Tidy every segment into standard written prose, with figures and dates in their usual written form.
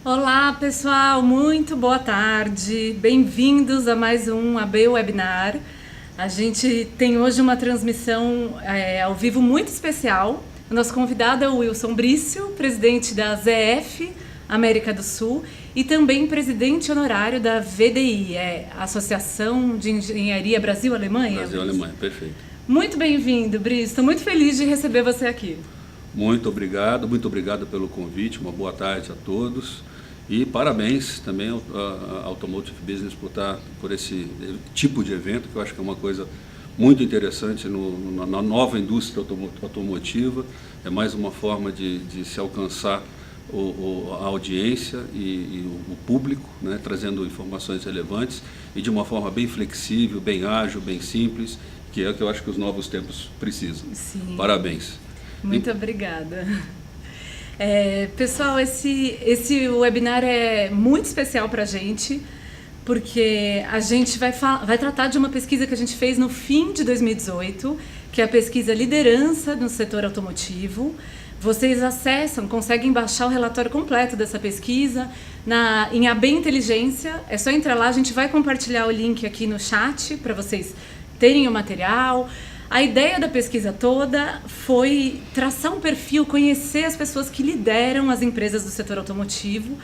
Olá, pessoal, muito boa tarde. Bem-vindos a mais um AB Webinar. A gente tem hoje uma transmissão ao vivo muito especial. O nosso convidado é o Wilson Brício, presidente da ZF América do Sul e também presidente honorário da VDI, Associação de Engenharia Brasil-Alemanha. Brasil-Alemanha, perfeito. Muito bem-vindo, Brício. Estou muito feliz de receber você aqui. Muito obrigado pelo convite, uma boa tarde a todos e parabéns também ao Automotive Business por esse tipo de evento, que eu acho que é uma coisa muito interessante na nova indústria automotiva, é mais uma forma de se alcançar a audiência e o público, né, trazendo informações relevantes e de uma forma bem flexível, bem ágil, bem simples, que é o que eu acho que os novos tempos precisam. Sim. Parabéns. Muito obrigada. Pessoal, esse webinar é muito especial para a gente, porque a gente vai tratar de uma pesquisa que a gente fez no fim de 2018, que é a pesquisa Liderança no Setor Automotivo. Vocês conseguem baixar o relatório completo dessa pesquisa em AB Inteligência. É só entrar lá, a gente vai compartilhar o link aqui no chat para vocês terem o material. A ideia da pesquisa toda foi traçar um perfil, conhecer as pessoas que lideram as empresas do setor automotivo,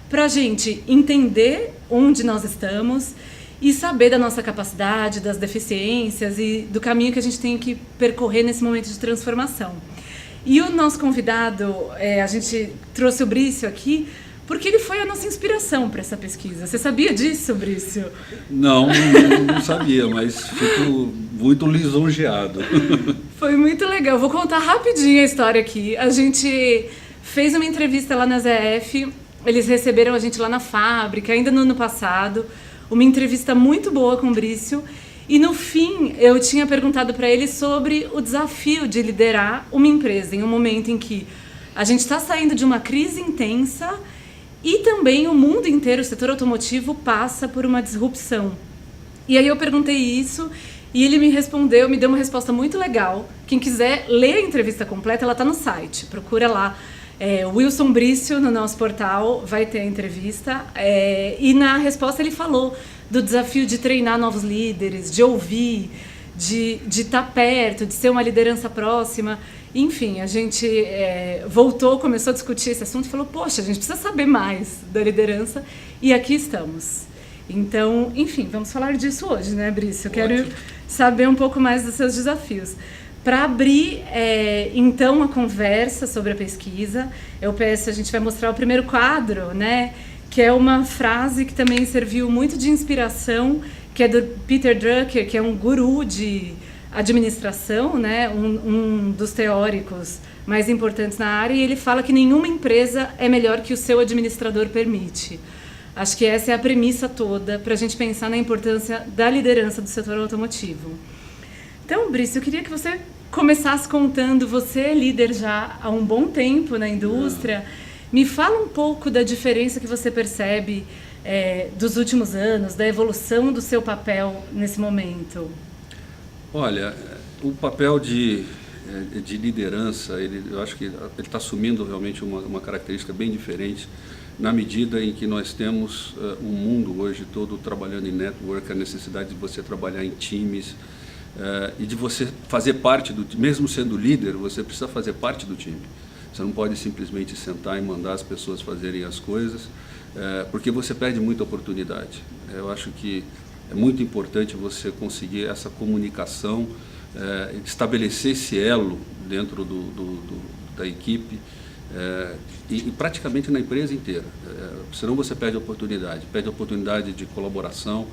para a gente entender onde nós estamos e saber da nossa capacidade, das deficiências e do caminho que a gente tem que percorrer nesse momento de transformação. E o nosso convidado, a gente trouxe o Brício aqui, porque ele foi a nossa inspiração para essa pesquisa. Você sabia disso, Brício? Não sabia, mas fico muito lisonjeado. Foi muito legal. Vou contar rapidinho a história aqui. A gente fez uma entrevista lá na ZF, eles receberam a gente lá na fábrica, ainda no ano passado, uma entrevista muito boa com o Brício. E no fim, eu tinha perguntado para ele sobre o desafio de liderar uma empresa em um momento em que a gente está saindo de uma crise intensa e também o mundo inteiro, o setor automotivo, passa por uma disrupção. E aí eu perguntei isso e ele me deu uma resposta muito legal. Quem quiser ler a entrevista completa, ela está no site. Procura lá, Wilson Brício, no nosso portal, vai ter a entrevista. E na resposta ele falou do desafio de treinar novos líderes, de ouvir, de estar perto, de ser uma liderança próxima. Enfim, a gente começou a discutir esse assunto e falou, poxa, a gente precisa saber mais da liderança e aqui estamos. Então, enfim, vamos falar disso hoje, né, Brício? Eu quero saber um pouco mais dos seus desafios. Para abrir, então, a conversa sobre a pesquisa, a gente vai mostrar o primeiro quadro, né, que é uma frase que também serviu muito de inspiração, que é do Peter Drucker, que é um guru de administração, né, um dos teóricos mais importantes na área, e ele fala que nenhuma empresa é melhor que o seu administrador permite. Acho que essa é a premissa toda para a gente pensar na importância da liderança do setor automotivo. Então, Brício, eu queria que você começasse contando, você é líder já há um bom tempo na indústria, me fala um pouco da diferença que você percebe dos últimos anos, da evolução do seu papel nesse momento. Olha, o papel de liderança, eu acho que ele está assumindo realmente uma característica bem diferente na medida em que nós temos um mundo hoje todo trabalhando em network, a necessidade de você trabalhar em times e de você fazer parte mesmo sendo líder, você precisa fazer parte do time. Você não pode simplesmente sentar e mandar as pessoas fazerem as coisas, porque você perde muita oportunidade. Eu acho que é muito importante você conseguir essa comunicação, estabelecer esse elo dentro da equipe e praticamente na empresa inteira. Senão você perde a oportunidade de colaboração.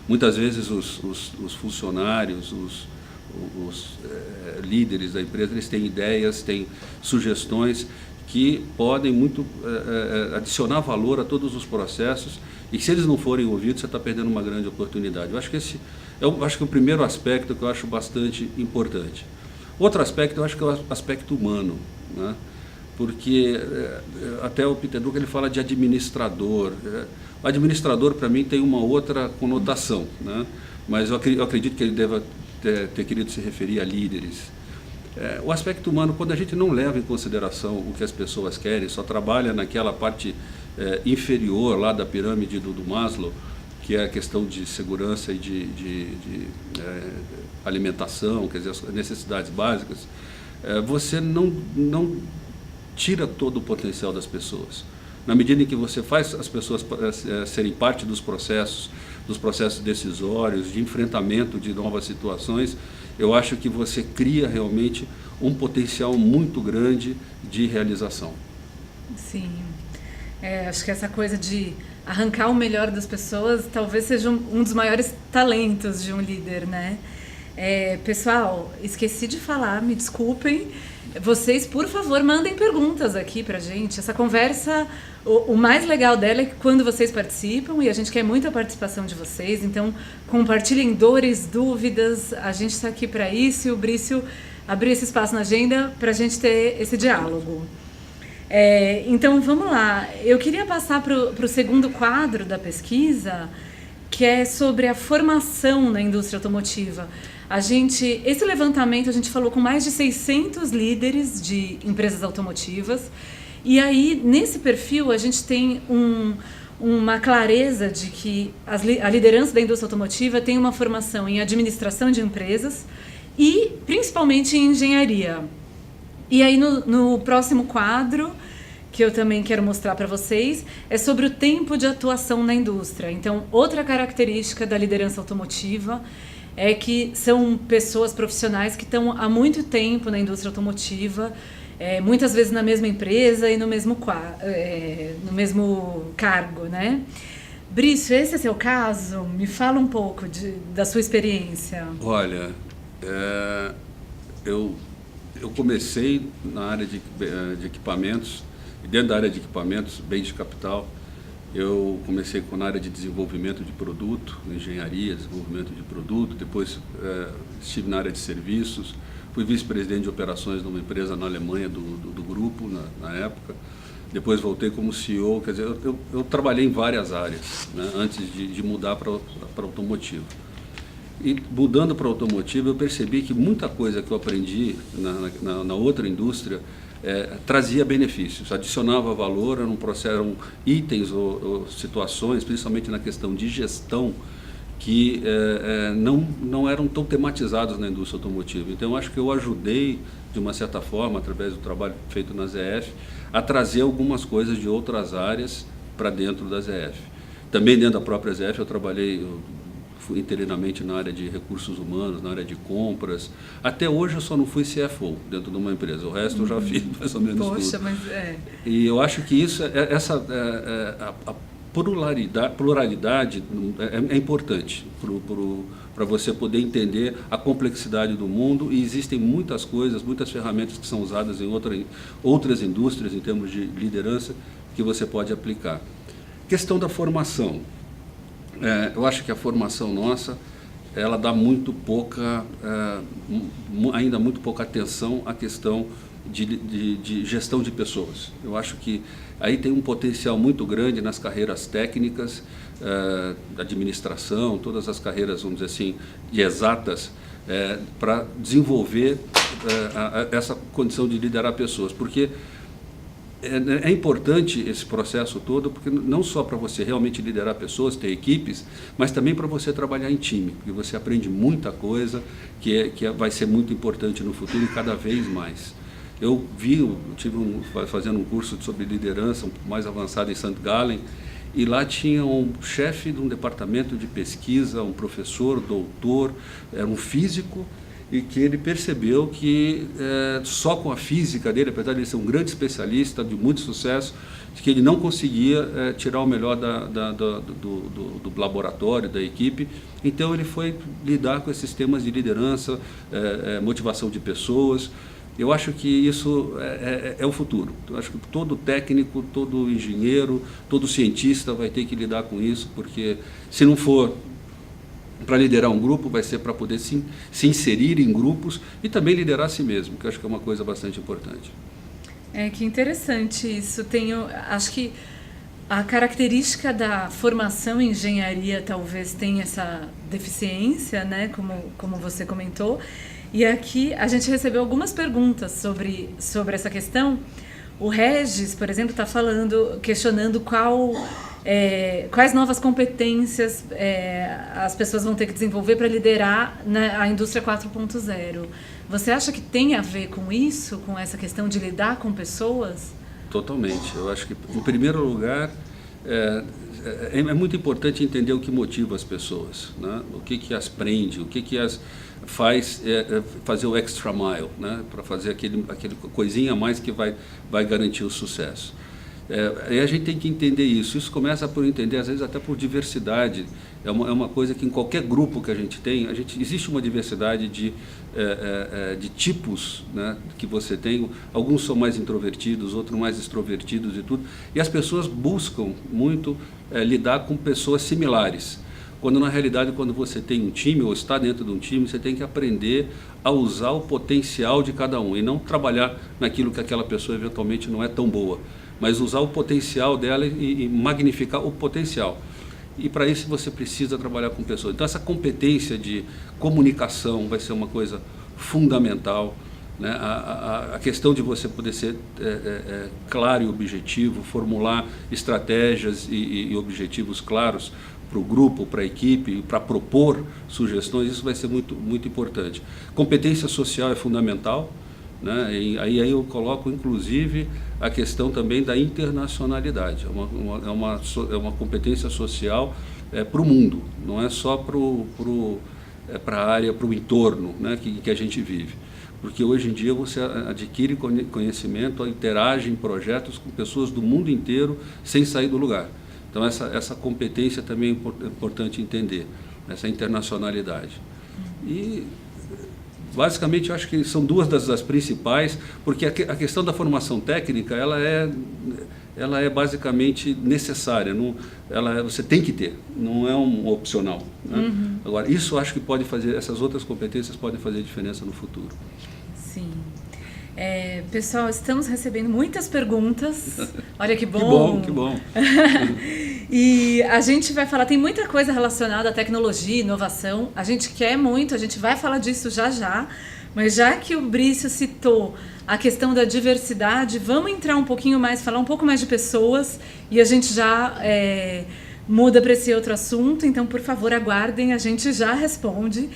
Muitas vezes os funcionários, os líderes da empresa, eles têm ideias, têm sugestões que podem adicionar valor a todos os processos, e que se eles não forem ouvidos, você está perdendo uma grande oportunidade. Eu acho que esse é o primeiro aspecto que eu acho bastante importante. Outro aspecto, eu acho que é o aspecto humano, né? Porque até o Peter Drucker ele fala de administrador. O administrador, para mim, tem uma outra conotação, né? Mas eu acredito que ele deva ter querido se referir a líderes. O aspecto humano, quando a gente não leva em consideração o que as pessoas querem, só trabalha naquela parte inferior lá da pirâmide do Maslow, que é a questão de segurança e de alimentação, quer dizer, as necessidades básicas, você não tira todo o potencial das pessoas. Na medida em que você faz as pessoas serem parte dos processos decisórios, de enfrentamento de novas situações, eu acho que você cria realmente um potencial muito grande de realização. Sim, acho que essa coisa de arrancar o melhor das pessoas talvez seja um dos maiores talentos de um líder, né? Pessoal, esqueci de falar, me desculpem. Vocês, por favor, mandem perguntas aqui pra gente. Essa conversa, o mais legal dela é que quando vocês participam, e a gente quer muito a participação de vocês, então compartilhem dores, dúvidas, a gente está aqui para isso, e o Brício abriu esse espaço na agenda para a gente ter esse diálogo. Então, vamos lá. Eu queria passar para o segundo quadro da pesquisa, que é sobre a formação na indústria automotiva. Esse levantamento, a gente falou com mais de 600 líderes de empresas automotivas, e aí, nesse perfil, a gente tem uma clareza de que a liderança da indústria automotiva tem uma formação em administração de empresas e, principalmente, em engenharia. E aí, no próximo quadro, que eu também quero mostrar para vocês, é sobre o tempo de atuação na indústria. Então, outra característica da liderança automotiva é que são pessoas profissionais que estão há muito tempo na indústria automotiva, muitas vezes na mesma empresa e no mesmo cargo, né? Brício, esse é seu caso? Me fala um pouco da sua experiência. Olha, eu comecei na área de equipamentos, e dentro da área de equipamentos, bens de capital, eu comecei na área de desenvolvimento de produto, engenharia, desenvolvimento de produto, depois estive na área de serviços, fui vice-presidente de operações numa empresa na Alemanha do grupo, na época, depois voltei como CEO, quer dizer, eu trabalhei em várias áreas, né, antes de mudar para automotivo. E mudando para automotivo, eu percebi que muita coisa que eu aprendi na outra indústria trazia benefícios, adicionava valor, eram itens ou situações, principalmente na questão de gestão, que não eram tão tematizados na indústria automotiva. Então, eu acho que eu ajudei, de uma certa forma, através do trabalho feito na ZF, a trazer algumas coisas de outras áreas para dentro da ZF. Também dentro da própria ZF eu trabalhei, fui interinamente na área de recursos humanos, na área de compras. Até hoje eu só não fui CFO dentro de uma empresa, o resto eu já fiz mais ou menos tudo. Mas E eu acho que isso, a pluralidade é importante para você poder entender a complexidade do mundo, e existem muitas coisas, muitas ferramentas que são usadas em outras indústrias, em termos de liderança, que você pode aplicar. Questão da formação. Eu acho que a formação nossa, ela dá ainda muito pouca atenção à questão de gestão de pessoas. Eu acho que aí tem um potencial muito grande nas carreiras técnicas, administração, todas as carreiras, vamos dizer assim, de exatas, para desenvolver essa condição de liderar pessoas, porque é importante esse processo todo, porque não só para você realmente liderar pessoas, ter equipes, mas também para você trabalhar em time, porque você aprende muita coisa que vai ser muito importante no futuro e cada vez mais. Eu tive fazendo um curso sobre liderança mais avançado em St. Gallen, e lá tinha um chefe de um departamento de pesquisa, um professor, doutor, era um físico, e que ele percebeu que só com a física dele, apesar de ele ser um grande especialista, de muito sucesso, que ele não conseguia tirar o melhor do laboratório, da equipe. Então ele foi lidar com esses temas de liderança, motivação de pessoas. Eu acho que isso é o futuro. Eu acho que todo técnico, todo engenheiro, todo cientista vai ter que lidar com isso, porque se não for para liderar um grupo, vai ser para poder se inserir em grupos e também liderar a si mesmo, que eu acho que é uma coisa bastante importante. Que interessante isso. Acho que a característica da formação em engenharia talvez tenha essa deficiência, né, como você comentou. E aqui a gente recebeu algumas perguntas sobre essa questão. O Regis, por exemplo, está questionando quais novas competências as pessoas vão ter que desenvolver para liderar a indústria 4.0. Você acha que tem a ver com isso, com essa questão de lidar com pessoas? Totalmente. Eu acho que, em primeiro lugar, é muito importante entender o que motiva as pessoas, né? O que as prende, o que as faz fazer o extra mile, né? Para fazer aquele coisinha a mais que vai garantir o sucesso. E a gente tem que entender isso. Isso começa por entender, às vezes, até por diversidade. É uma coisa que em qualquer grupo que a gente tem, existe uma diversidade de tipos, né, que você tem. Alguns são mais introvertidos, outros mais extrovertidos e tudo. E as pessoas buscam muito lidar com pessoas similares. Quando, na realidade, quando você tem um time ou está dentro de um time, você tem que aprender a usar o potencial de cada um e não trabalhar naquilo que aquela pessoa eventualmente não é tão boa, mas usar o potencial dela e magnificar o potencial. E para isso você precisa trabalhar com pessoas. Então essa competência de comunicação vai ser uma coisa fundamental, né? A questão de você poder ser claro e objetivo, formular estratégias e objetivos claros para o grupo, para a equipe, para propor sugestões, isso vai ser muito, muito importante. Competência social é fundamental, né? E aí eu coloco, inclusive, a questão também da internacionalidade. É uma competência social para o mundo, não é só para a área, para o entorno, né, que a gente vive. Porque hoje em dia você adquire conhecimento, interage em projetos com pessoas do mundo inteiro sem sair do lugar. Então essa competência também é importante entender, essa internacionalidade. E basicamente eu acho que são duas das principais, porque a questão da formação técnica ela é basicamente necessária, você tem que ter, não é um opcional, né? Uhum. Agora, isso eu acho que essas outras competências podem fazer diferença no futuro. Sim. Pessoal, estamos recebendo muitas perguntas. Olha que bom. Que bom, que bom. E a gente vai falar, tem muita coisa relacionada à tecnologia, inovação. A gente quer muito, a gente vai falar disso já. Mas já que o Brício citou a questão da diversidade, vamos entrar um pouquinho mais, falar um pouco mais de pessoas. E a gente já muda para esse outro assunto. Então, por favor, aguardem, a gente já responde.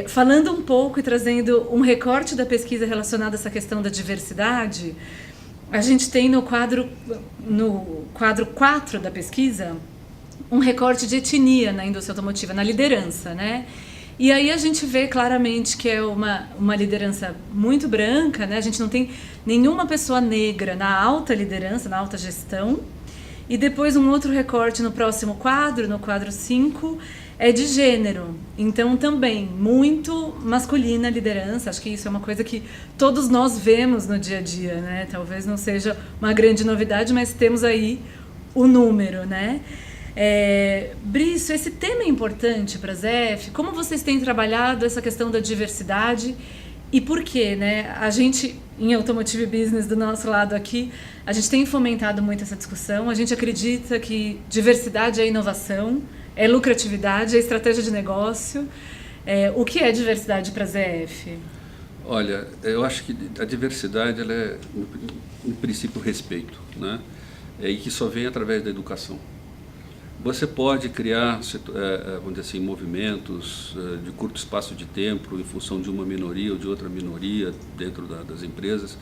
Falando um pouco e trazendo um recorte da pesquisa relacionada a essa questão da diversidade, a gente tem no quadro 4 da pesquisa um recorte de etnia na indústria automotiva, na liderança, né? E aí a gente vê claramente que é uma liderança muito branca, né? A gente não tem nenhuma pessoa negra na alta liderança, na alta gestão. E depois um outro recorte no próximo quadro, no quadro 5, é de gênero. Então também muito masculina a liderança. Acho que isso é uma coisa que todos nós vemos no dia a dia, né? Talvez não seja uma grande novidade, mas temos aí o número, né? Brício, esse tema é importante para a ZF. Como vocês têm trabalhado essa questão da diversidade e por quê, né? A gente, em Automotive Business, do nosso lado aqui, a gente tem fomentado muito essa discussão. A gente acredita que diversidade é inovação, é lucratividade, é estratégia de negócio. O que é diversidade para a ZF? Olha, eu acho que a diversidade ela é, no princípio, respeito, né? E que só vem através da educação. Você pode criar, vamos dizer assim, movimentos de curto espaço de tempo em função de uma minoria ou de outra minoria dentro das empresas,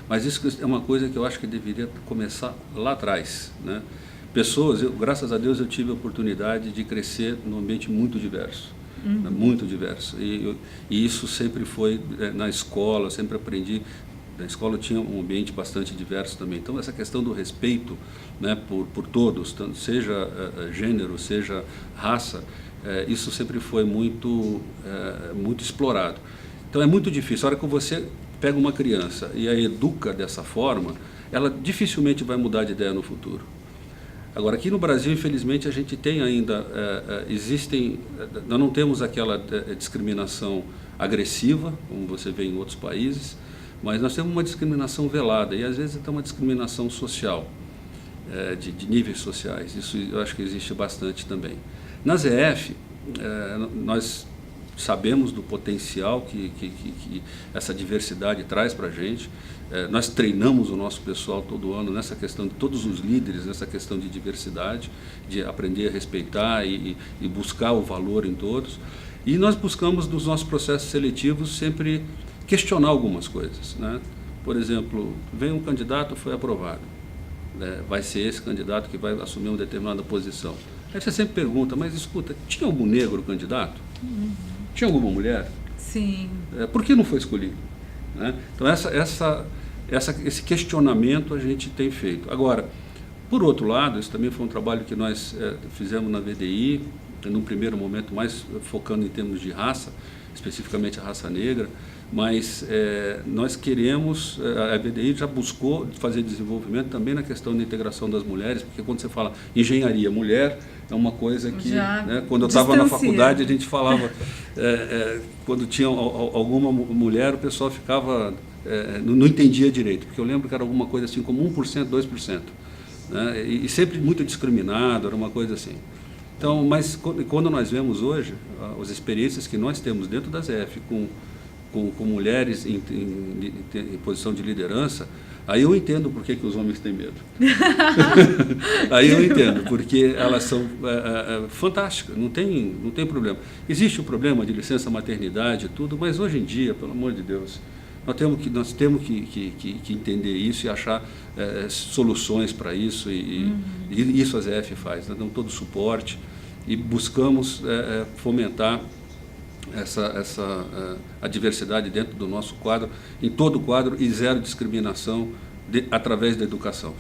mas isso é uma coisa que eu acho que deveria começar lá atrás, né? Pessoas, graças a Deus, eu tive a oportunidade de crescer num ambiente muito diverso, né? Muito diverso. E isso sempre foi na escola, eu sempre aprendi. Na escola tinha um ambiente bastante diverso também. Então, essa questão do respeito, né, por todos, seja gênero, seja raça, isso sempre foi muito explorado. Então, é muito difícil. A hora que você pega uma criança e a educa dessa forma, ela dificilmente vai mudar de ideia no futuro. Agora, aqui no Brasil, infelizmente, a gente tem ainda, nós não temos aquela discriminação agressiva, como você vê em outros países, mas nós temos uma discriminação velada e às vezes até uma discriminação social, de níveis sociais. Isso eu acho que existe bastante também. Na ZF, nós sabemos do potencial que essa diversidade traz para a gente. Nós treinamos o nosso pessoal todo ano nessa questão de todos os líderes, nessa questão de diversidade, de aprender a respeitar e buscar o valor em todos. E nós buscamos nos nossos processos seletivos sempre questionar algumas coisas, né? Por exemplo, vem um candidato, foi aprovado, vai ser esse candidato que vai assumir uma determinada posição. Aí você sempre pergunta, mas escuta, tinha algum negro candidato? Tinha alguma mulher? Sim. Por que não foi escolhido? Né? Então esse questionamento a gente tem feito. Agora, por outro lado, isso também foi um trabalho que nós fizemos na VDI, num primeiro momento mais focando em termos de raça, especificamente a raça negra, mas nós queremos, a VDI já buscou fazer desenvolvimento também na questão da integração das mulheres, porque quando você fala engenharia, mulher, é uma coisa que, né, quando eu estava na faculdade, a gente falava, quando tinha alguma mulher, o pessoal ficava, não entendia direito, porque eu lembro que era alguma coisa assim como 1%, 2%, né, e sempre muito discriminado, era uma coisa assim. Então, mas quando nós vemos hoje, as experiências que nós temos dentro da ZF com mulheres em posição de liderança, aí eu entendo por que os homens têm medo. Aí eu entendo, porque elas são fantásticas, não tem problema. Existe o problema de licença maternidade e tudo, mas hoje em dia, pelo amor de Deus, nós temos que entender isso e achar soluções para isso, e isso a ZF faz, nós damos todo o suporte e buscamos fomentar a diversidade dentro do nosso quadro, em todo o quadro, e zero discriminação através da educação.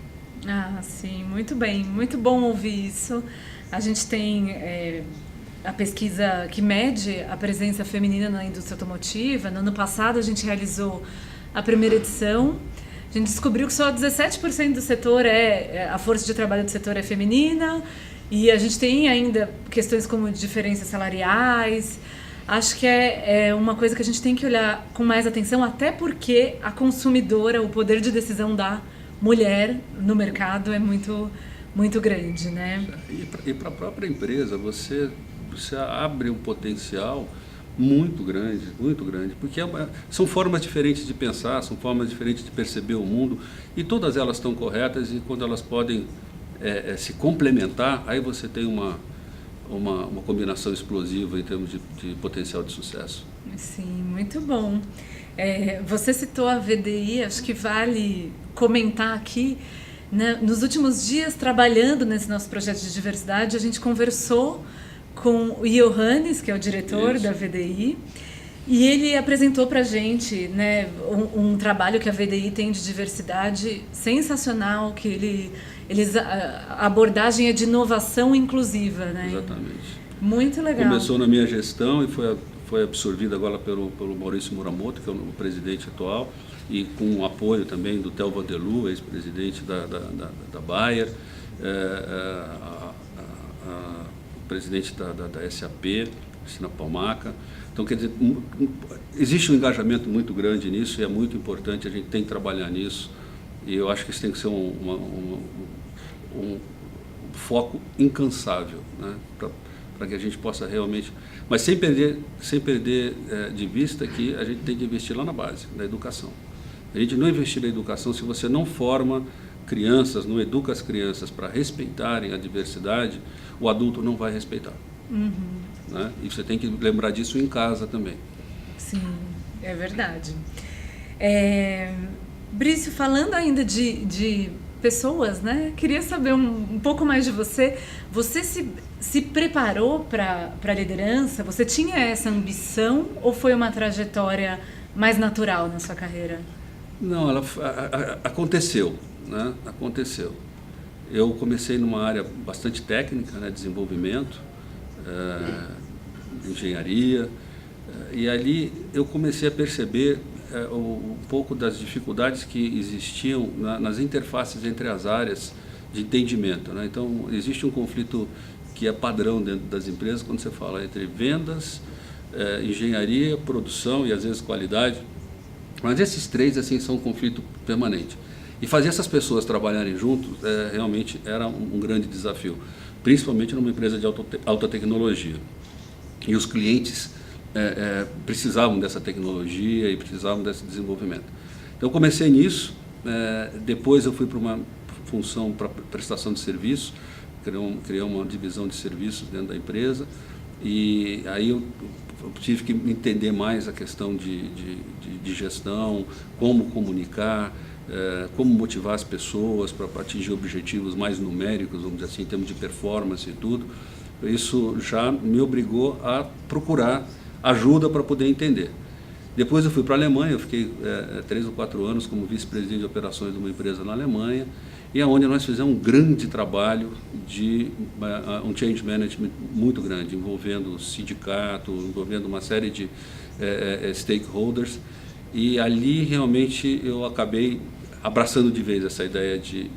Ah, sim, muito bem, muito bom ouvir isso. A gente tem a pesquisa que mede a presença feminina na indústria automotiva. No ano passado a gente realizou a primeira edição. A gente descobriu que só 17% do setor a força de trabalho do setor é feminina, e a gente tem ainda questões como diferenças salariais. Acho que é uma coisa que a gente tem que olhar com mais atenção, até porque a consumidora, o poder de decisão da mulher no mercado é muito, muito grande, né? E para a própria empresa, você abre um potencial muito grande, porque são formas diferentes de pensar, são formas diferentes de perceber o mundo, e todas elas estão corretas, e quando elas podem se complementar, aí você tem uma combinação explosiva em termos de potencial de sucesso. Sim, muito bom. Você citou a VDI, acho que vale comentar aqui, né? Nos últimos dias, trabalhando nesse nosso projeto de diversidade, a gente conversou com o Johannes, que é o diretor da VDI, e ele apresentou para a gente, né, um trabalho que a VDI tem de diversidade sensacional, que a abordagem é de inovação inclusiva, né? Exatamente. Muito legal. Começou na minha gestão e foi absorvido agora pelo Maurício Muramoto, que é o presidente atual, e com o apoio também do Theo Vanderloo, ex-presidente da Bayer, o presidente da SAP, Cristina Palmaca. Então, quer dizer, existe um engajamento muito grande nisso, e é muito importante, a gente tem que trabalhar nisso, e eu acho que isso tem que ser um foco incansável, né, para que a gente possa realmente, mas sem perder de vista que a gente tem que investir lá na base, na educação. A gente não investir na educação se você não forma crianças, não educa as crianças para respeitarem a diversidade, o adulto não vai respeitar. Né? E você tem que lembrar disso em casa também. Sim, é verdade. Brício, falando ainda de pessoas, né? Queria saber um pouco mais de você. Você se preparou para a liderança? Você tinha essa ambição ou foi uma trajetória mais natural na sua carreira? Não, aconteceu, né? Aconteceu. Eu comecei numa área bastante técnica, né? Desenvolvimento, engenharia, e ali eu comecei a perceber um pouco das dificuldades que existiam nas interfaces entre as áreas de entendimento, né? Então, existe um conflito que é padrão dentro das empresas quando você fala entre vendas, engenharia, produção e às vezes qualidade, mas esses três assim são um conflito permanente. E fazer essas pessoas trabalharem juntos realmente era um grande desafio, principalmente numa empresa de alta tecnologia. E os clientes precisavam dessa tecnologia e precisavam desse desenvolvimento. Então, eu comecei nisso, depois eu fui para uma função para prestação de serviços, criei uma divisão de serviços dentro da empresa, e aí eu tive que entender mais a questão de gestão, como comunicar, como motivar as pessoas para atingir objetivos mais numéricos, vamos dizer assim, em termos de performance e tudo. Isso já me obrigou a procurar ajuda para poder entender. Depois eu fui para a Alemanha, eu fiquei 3 ou 4 anos como vice-presidente de operações de uma empresa na Alemanha, e onde nós fizemos um grande trabalho de um change management muito grande, envolvendo o sindicato, envolvendo uma série de stakeholders, e ali realmente eu acabei abraçando de vez essa ideia de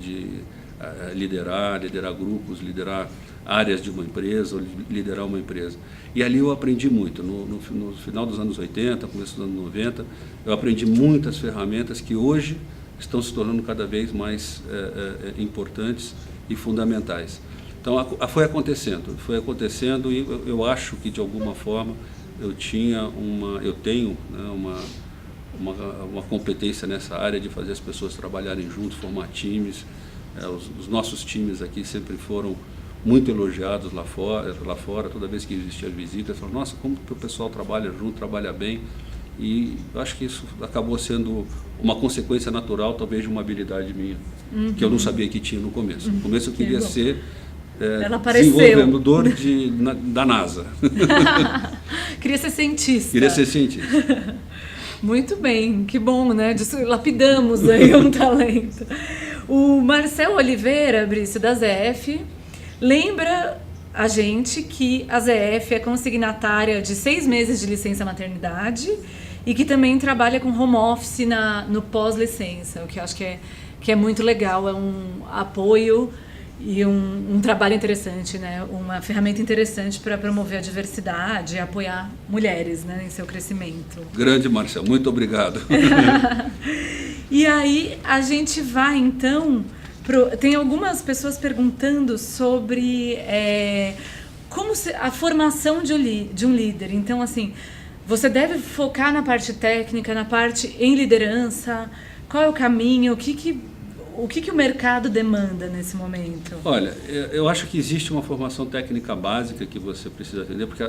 liderar grupos, liderar áreas de uma empresa, ou liderar uma empresa. E ali eu aprendi muito. No final dos anos 80, começo dos anos 90, eu aprendi muitas ferramentas que hoje estão se tornando cada vez mais importantes e fundamentais. Então, foi acontecendo e eu acho que, de alguma forma, eu tenho, né, uma competência nessa área de fazer as pessoas trabalharem juntos, formar times. Os nossos times aqui sempre foram muito elogiados lá fora, toda vez que existia visita, eu falava, nossa, como que o pessoal trabalha junto, trabalha bem. E eu acho que isso acabou sendo uma consequência natural, talvez, de uma habilidade minha, que eu não sabia que tinha no começo. No começo eu queria ser desenvolvedor da NASA. Queria ser cientista. Queria ser cientista. Muito bem, que bom, né? Lapidamos aí um talento. O Marcel Oliveira, Brício, da ZF, lembra a gente que a ZF é consignatária de 6 meses de licença maternidade e que também trabalha com home office no pós-licença, o que eu acho que é muito legal, é um apoio e um trabalho interessante, né? Uma ferramenta interessante para promover a diversidade e apoiar mulheres, né, em seu crescimento. Grande, Marcel, muito obrigado. E aí a gente vai então... Tem algumas pessoas perguntando sobre como a formação de um líder. Então, assim, você deve focar na parte técnica, na parte em liderança. Qual é o caminho? O que o mercado demanda nesse momento? Olha, eu acho que existe uma formação técnica básica que você precisa atender, porque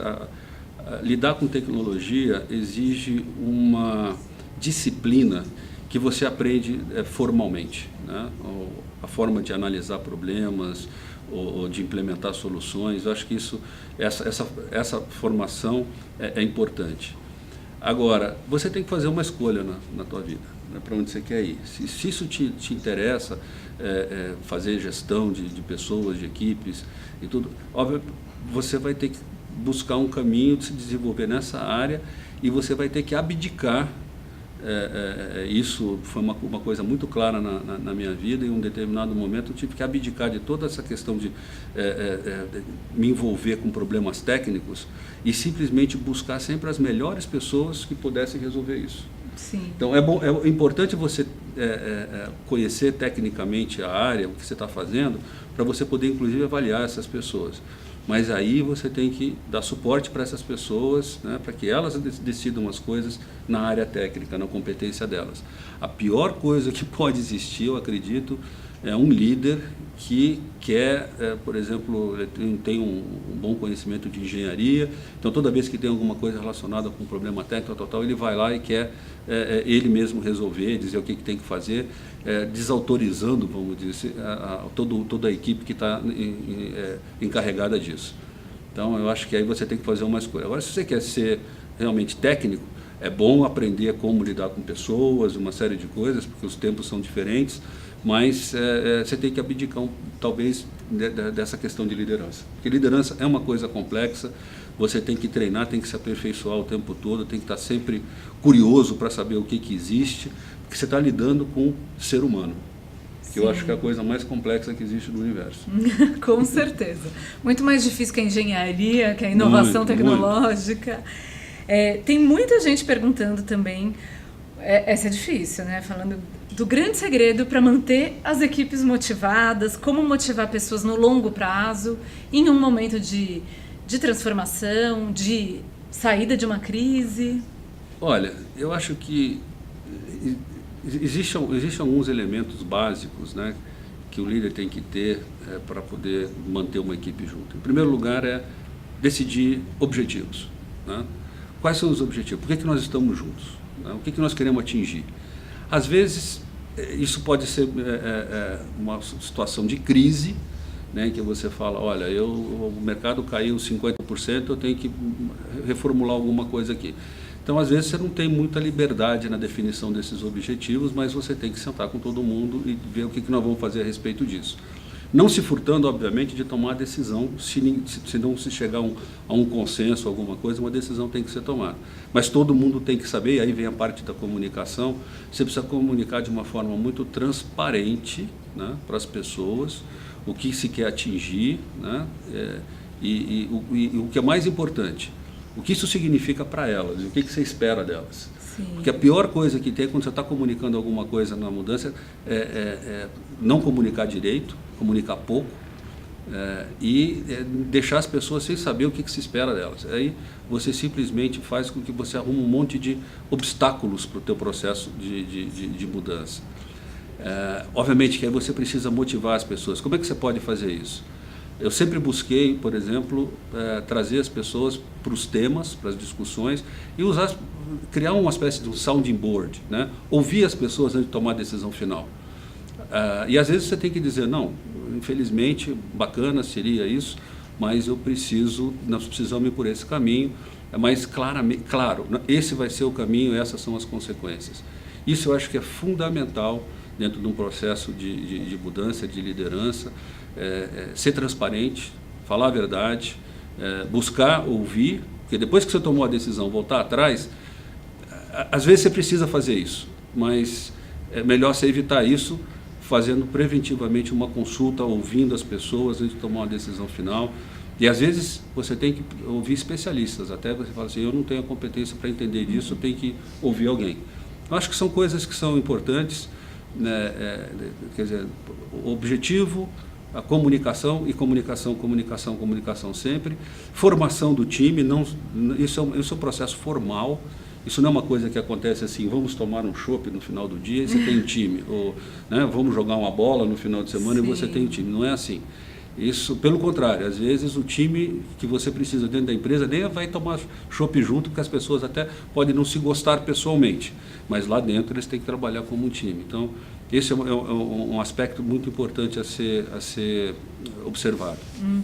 lidar com tecnologia exige uma disciplina que você aprende formalmente, né? A forma de analisar problemas ou de implementar soluções. Eu acho que essa formação é importante. Agora, você tem que fazer uma escolha na tua vida, né, para onde você quer ir. Se isso te interessa, fazer gestão de pessoas, de equipes e tudo, óbvio, você vai ter que buscar um caminho de se desenvolver nessa área e você vai ter que abdicar. Isso foi uma coisa muito clara na minha vida. Em um determinado momento eu tive que abdicar de toda essa questão de me envolver com problemas técnicos e simplesmente buscar sempre as melhores pessoas que pudessem resolver isso. Sim. Então é importante você conhecer tecnicamente a área, o que você está fazendo, para você poder inclusive avaliar essas pessoas. Mas aí você tem que dar suporte para essas pessoas, né, para que elas decidam as coisas na área técnica, na competência delas. A pior coisa que pode existir, eu acredito, é um líder que quer, por exemplo, ele tem um bom conhecimento de engenharia, então toda vez que tem alguma coisa relacionada com um problema técnico, ele vai lá e quer ele mesmo resolver, dizer o que tem que fazer, desautorizando, vamos dizer, toda a equipe que está encarregada disso. Então, eu acho que aí você tem que fazer uma escolha. Agora, se você quer ser realmente técnico, é bom aprender como lidar com pessoas, uma série de coisas, porque os tempos são diferentes, mas você tem que abdicar, talvez, dessa questão de liderança. Porque liderança é uma coisa complexa, você tem que treinar, tem que se aperfeiçoar o tempo todo, tem que estar sempre curioso para saber o que existe, porque você está lidando com ser humano, que eu acho que é a coisa mais complexa que existe no universo. Com certeza. Muito mais difícil que a engenharia, que a inovação tecnológica. Tem muita gente perguntando também, essa é difícil, né? Falando do grande segredo para manter as equipes motivadas, como motivar pessoas no longo prazo, em um momento de transformação, de saída de uma crise? Olha, eu acho que existem alguns elementos básicos, né, que o líder tem que ter para poder manter uma equipe junto. Em primeiro lugar é decidir objetivos, né? Quais são os objetivos? Por que nós estamos juntos? Né? O que nós queremos atingir? Às vezes, isso pode ser uma situação de crise, né, em que você fala, olha, o mercado caiu 50%, eu tenho que reformular alguma coisa aqui. Então, às vezes, você não tem muita liberdade na definição desses objetivos, mas você tem que sentar com todo mundo e ver o que nós vamos fazer a respeito disso. Não se furtando, obviamente, de tomar a decisão, se não se chegar a um consenso, alguma coisa, uma decisão tem que ser tomada. Mas todo mundo tem que saber, e aí vem a parte da comunicação, você precisa comunicar de uma forma muito transparente, né, para as pessoas, o que se quer atingir, né, e o que é mais importante, o que isso significa para elas, o que você espera delas. Sim. Porque a pior coisa que tem quando você está comunicando alguma coisa na mudança é não comunicar direito, comunicar pouco e deixar as pessoas sem saber o que se espera delas. Aí você simplesmente faz com que você arrume um monte de obstáculos para o teu processo de mudança. Obviamente que aí você precisa motivar as pessoas. Como é que você pode fazer isso? Eu sempre busquei, por exemplo, trazer as pessoas para os temas, para as discussões e criar uma espécie de um sounding board, né? Ouvir as pessoas antes de tomar a decisão final. E às vezes você tem que dizer, não, infelizmente, bacana seria isso, mas nós precisamos ir por esse caminho, mas claro, esse vai ser o caminho, essas são as consequências. Isso eu acho que é fundamental dentro de um processo de mudança, de liderança, ser transparente, falar a verdade, buscar ouvir, porque depois que você tomou a decisão, voltar atrás, às vezes você precisa fazer isso, mas é melhor você evitar isso fazendo preventivamente uma consulta, ouvindo as pessoas antes de tomar uma decisão final. E às vezes você tem que ouvir especialistas, até você fala assim, eu não tenho a competência para entender disso, eu tenho que ouvir alguém. Eu acho que são coisas que são importantes, né? Quer dizer, o objetivo, a comunicação, e comunicação sempre. Formação do time, isso é um processo formal, isso não é uma coisa que acontece assim, vamos tomar um chopp no final do dia e você tem um time, ou né, vamos jogar uma bola no final de semana. Sim. E você tem um time, não é assim. Isso, pelo contrário, às vezes o time que você precisa dentro da empresa nem vai tomar chopp junto, porque as pessoas até podem não se gostar pessoalmente, mas lá dentro eles têm que trabalhar como um time. Então, esse é um aspecto muito importante a ser observado. Uhum.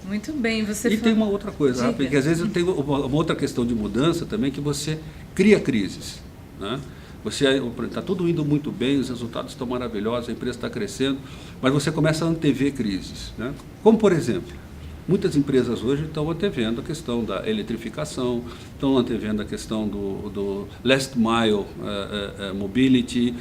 Muito bem, tem uma outra coisa, porque às vezes tem uma outra questão de mudança também, que você cria crises, né? Está tudo indo muito bem, os resultados estão maravilhosos, a empresa está crescendo, mas você começa a antever crises, né? Como, por exemplo, muitas empresas hoje estão antevendo a questão da eletrificação, estão antevendo a questão do last mile mobility,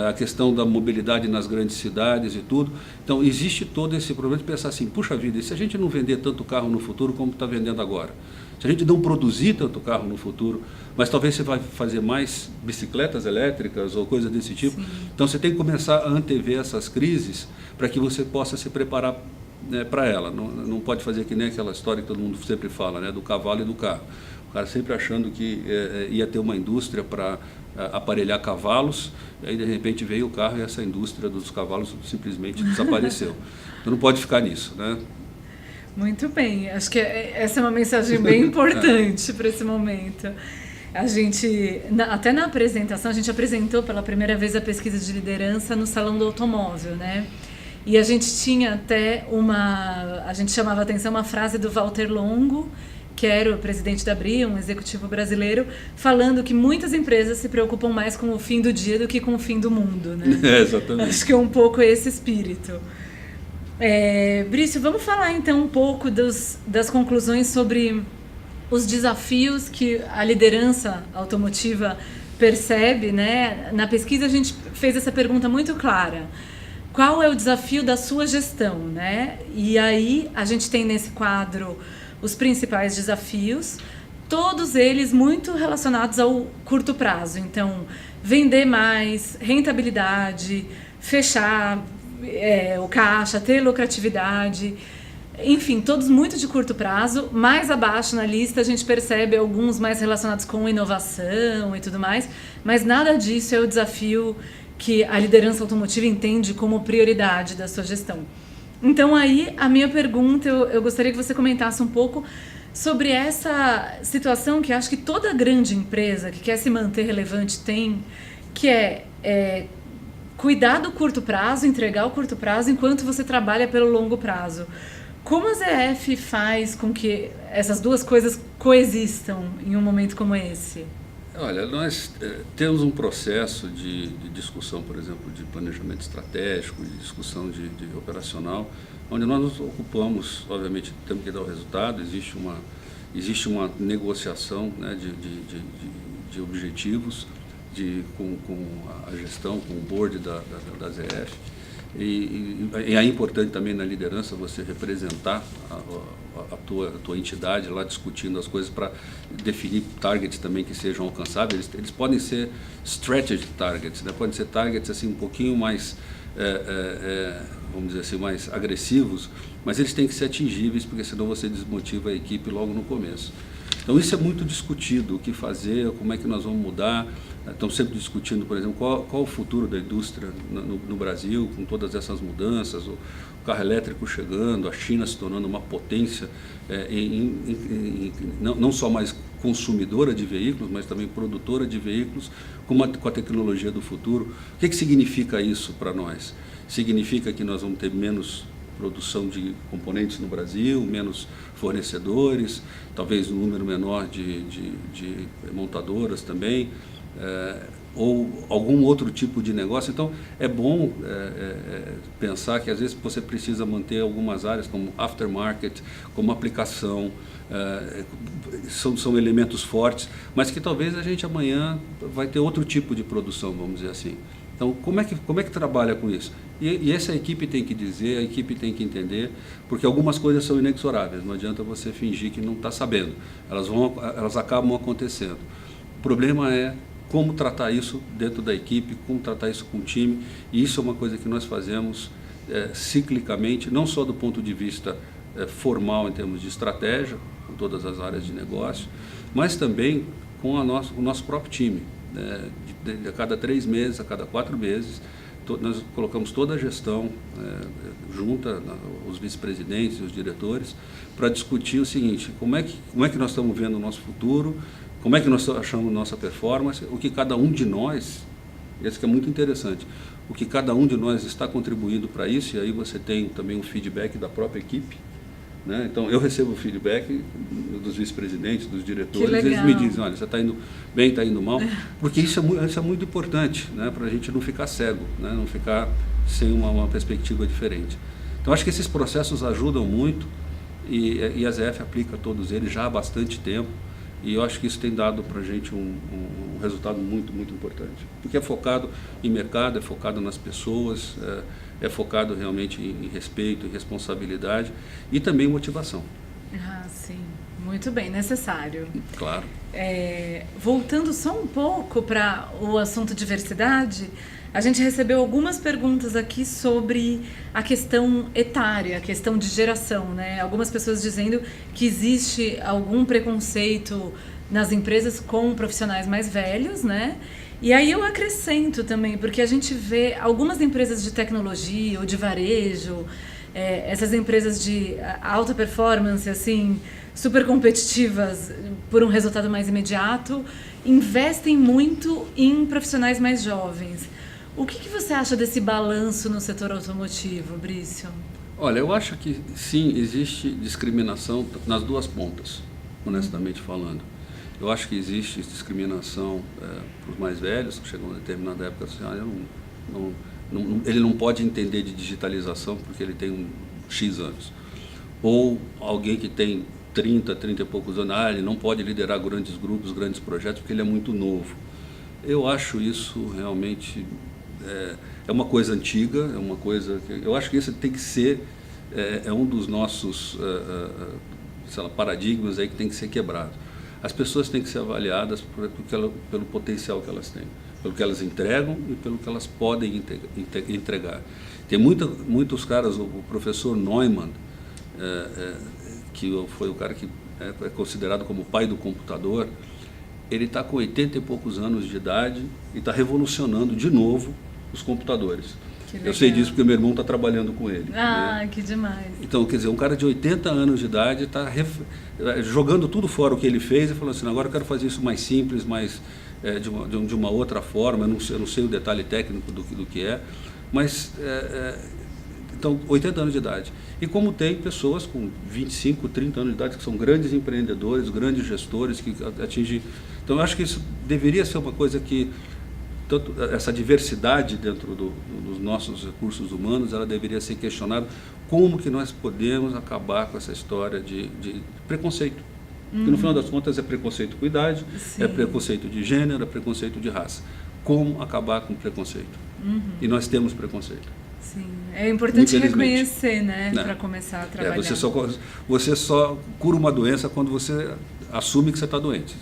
a questão da mobilidade nas grandes cidades e tudo. Então, existe todo esse problema de pensar assim, puxa vida, e se a gente não vender tanto carro no futuro como está vendendo agora? Se a gente não produzir tanto carro no futuro, mas talvez você vai fazer mais bicicletas elétricas ou coisa desse tipo. Sim. Então, você tem que começar a antever essas crises para que você possa se preparar para ela. Não pode fazer que nem aquela história que todo mundo sempre fala, né, do cavalo e do carro. O cara sempre achando que ia ter uma indústria para aparelhar cavalos, e aí de repente veio o carro e essa indústria dos cavalos simplesmente desapareceu. Então não pode ficar nisso, né? Muito bem, acho que essa é uma mensagem bem importante para esse momento. A gente, até na apresentação, a gente apresentou pela primeira vez a pesquisa de liderança no Salão do Automóvel, né? E a gente tinha até a gente chamava a atenção uma frase do Walter Longo, que era o presidente da BRI, um executivo brasileiro, falando que muitas empresas se preocupam mais com o fim do dia do que com o fim do mundo, né? Exatamente. Acho que é um pouco esse espírito. Brício, vamos falar então um pouco das conclusões sobre os desafios que a liderança automotiva percebe, né? Na pesquisa a gente fez essa pergunta muito clara. Qual é o desafio da sua gestão, né? E aí a gente tem nesse quadro os principais desafios, todos eles muito relacionados ao curto prazo. Então, vender mais, rentabilidade, fechar o caixa, ter lucratividade. Enfim, todos muito de curto prazo. Mais abaixo na lista a gente percebe alguns mais relacionados com inovação e tudo mais, mas nada disso é o desafio que a liderança automotiva entende como prioridade da sua gestão. Então aí a minha pergunta, eu gostaria que você comentasse um pouco sobre essa situação que acho que toda grande empresa que quer se manter relevante tem, que é cuidar do curto prazo, entregar o curto prazo enquanto você trabalha pelo longo prazo. Como a ZF faz com que essas duas coisas coexistam em um momento como esse? Olha, nós temos um processo de discussão, por exemplo, de planejamento estratégico, de discussão de operacional, onde nós nos ocupamos, obviamente, temos que dar o resultado, existe uma negociação, né, de objetivos com a gestão, com o board da ZF. E é importante também na liderança você representar a tua entidade lá discutindo as coisas para definir targets também que sejam alcançáveis. Eles podem ser strategic targets, né? Podem ser targets assim um pouquinho mais, vamos dizer assim, mais agressivos, mas eles têm que ser atingíveis, porque senão você desmotiva a equipe logo no começo. Então isso é muito discutido, o que fazer, como é que nós vamos mudar. Estamos sempre discutindo, por exemplo, qual o futuro da indústria no Brasil, com todas essas mudanças, o carro elétrico chegando, a China se tornando uma potência, não só mais consumidora de veículos, mas também produtora de veículos, com a tecnologia do futuro. O que significa isso para nós? Significa que nós vamos ter menos produção de componentes no Brasil, menos fornecedores, talvez um número menor de montadoras também, ou algum outro tipo de negócio. Então é bom pensar que às vezes você precisa manter algumas áreas como aftermarket, como aplicação, são elementos fortes, mas que talvez a gente amanhã vai ter outro tipo de produção, vamos dizer assim. Então, como é que trabalha com isso? E essa equipe tem que dizer, a equipe tem que entender, porque algumas coisas são inexoráveis, não adianta você fingir que não está sabendo, elas acabam acontecendo. O problema é como tratar isso dentro da equipe, como tratar isso com o time, e isso é uma coisa que nós fazemos ciclicamente, não só do ponto de vista formal em termos de estratégia, com todas as áreas de negócio, mas também com o nosso próprio time. A cada 3 meses, a cada 4 meses, nós colocamos toda a gestão junta, os vice-presidentes e os diretores, para discutir o seguinte: como é que nós estamos vendo o nosso futuro, como é que nós achamos nossa performance, o que cada um de nós, esse que é muito interessante, o que cada um de nós está contribuindo para isso, e aí você tem também um feedback da própria equipe. Né? Então, eu recebo o feedback dos vice-presidentes, dos diretores, eles me dizem: olha, você está indo bem, está indo mal, porque isso é muito importante, né? Para a gente não ficar cego, né? Não ficar sem uma perspectiva diferente. Então, acho que esses processos ajudam muito, e a ZF aplica todos eles já há bastante tempo, e eu acho que isso tem dado para a gente um resultado muito, muito importante, porque é focado em mercado, é focado nas pessoas, é focado realmente em respeito, em responsabilidade e também motivação. Ah, sim. Muito bem, necessário. Claro. Voltando só um pouco para o assunto diversidade, a gente recebeu algumas perguntas aqui sobre a questão etária, a questão de geração, né? Algumas pessoas dizendo que existe algum preconceito nas empresas com profissionais mais velhos, né? E aí eu acrescento também, porque a gente vê algumas empresas de tecnologia ou de varejo, essas empresas de alta performance, assim, super competitivas por um resultado mais imediato, investem muito em profissionais mais jovens. O que você acha desse balanço no setor automotivo, Brício? Olha, eu acho que sim, existe discriminação nas duas pontas, honestamente falando. Eu acho que existe discriminação para os mais velhos, que chegam a uma determinada época assim: ele não pode entender de digitalização porque ele tem X anos. Ou alguém que tem 30 e poucos anos, ele não pode liderar grandes grupos, grandes projetos, porque ele é muito novo. Eu acho isso realmente é uma coisa antiga, é uma coisa que eu acho que isso tem que ser um dos nossos paradigmas aí que tem que ser quebrado. As pessoas têm que ser avaliadas pelo potencial que elas têm, pelo que elas entregam e pelo que elas podem entregar. Tem muitos caras, o professor Neumann, que foi o cara que é considerado como o pai do computador, ele está com 80 e poucos anos de idade e está revolucionando de novo os computadores. Eu sei disso porque meu irmão está trabalhando com ele. Ah, que demais. Então, quer dizer, um cara de 80 anos de idade está jogando tudo fora o que ele fez e falando assim, agora eu quero fazer isso mais simples, mais de uma outra forma, eu não sei o detalhe técnico do que é, mas, então, 80 anos de idade. E como tem pessoas com 25, 30 anos de idade que são grandes empreendedores, grandes gestores, que atingem... Então, eu acho que isso deveria ser uma coisa que tanto essa diversidade dentro dos nossos recursos humanos, ela deveria ser questionada, como que nós podemos acabar com essa história de preconceito. Porque no final das contas é preconceito com idade, Sim. é preconceito de gênero, é preconceito de raça. Como acabar com o preconceito? E nós temos preconceito. Sim, é importante reconhecer, né, para começar a trabalhar. Você só cura uma doença quando você assume que você está doente.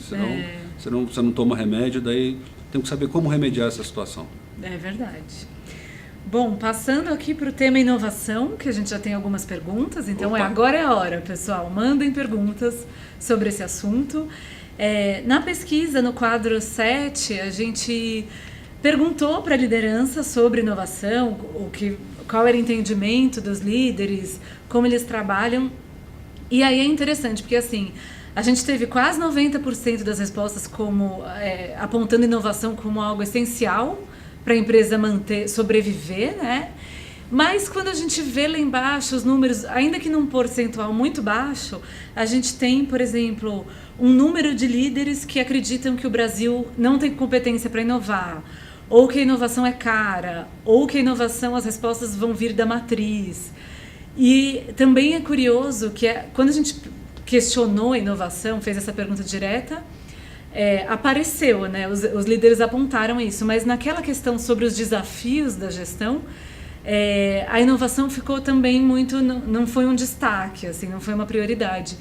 Senão você não toma remédio, daí tem que saber como remediar essa situação. É verdade. Bom, passando aqui para o tema inovação, que a gente já tem algumas perguntas, então agora é a hora, pessoal. Mandem perguntas sobre esse assunto. Na pesquisa, no quadro 7, a gente perguntou para a liderança sobre inovação, qual era o entendimento dos líderes, como eles trabalham. E aí é interessante, porque assim, a gente teve quase 90% das respostas apontando inovação como algo essencial para a empresa sobreviver, né? Mas quando a gente vê lá embaixo os números, ainda que num percentual muito baixo, a gente tem, por exemplo, um número de líderes que acreditam que o Brasil não tem competência para inovar, ou que a inovação é cara, ou que a inovação, as respostas vão vir da matriz. E também é curioso que quando a gente questionou a inovação, fez essa pergunta direta, apareceu, né? Os líderes apontaram isso, mas naquela questão sobre os desafios da gestão, a inovação ficou também muito, não foi um destaque, assim, não foi uma prioridade.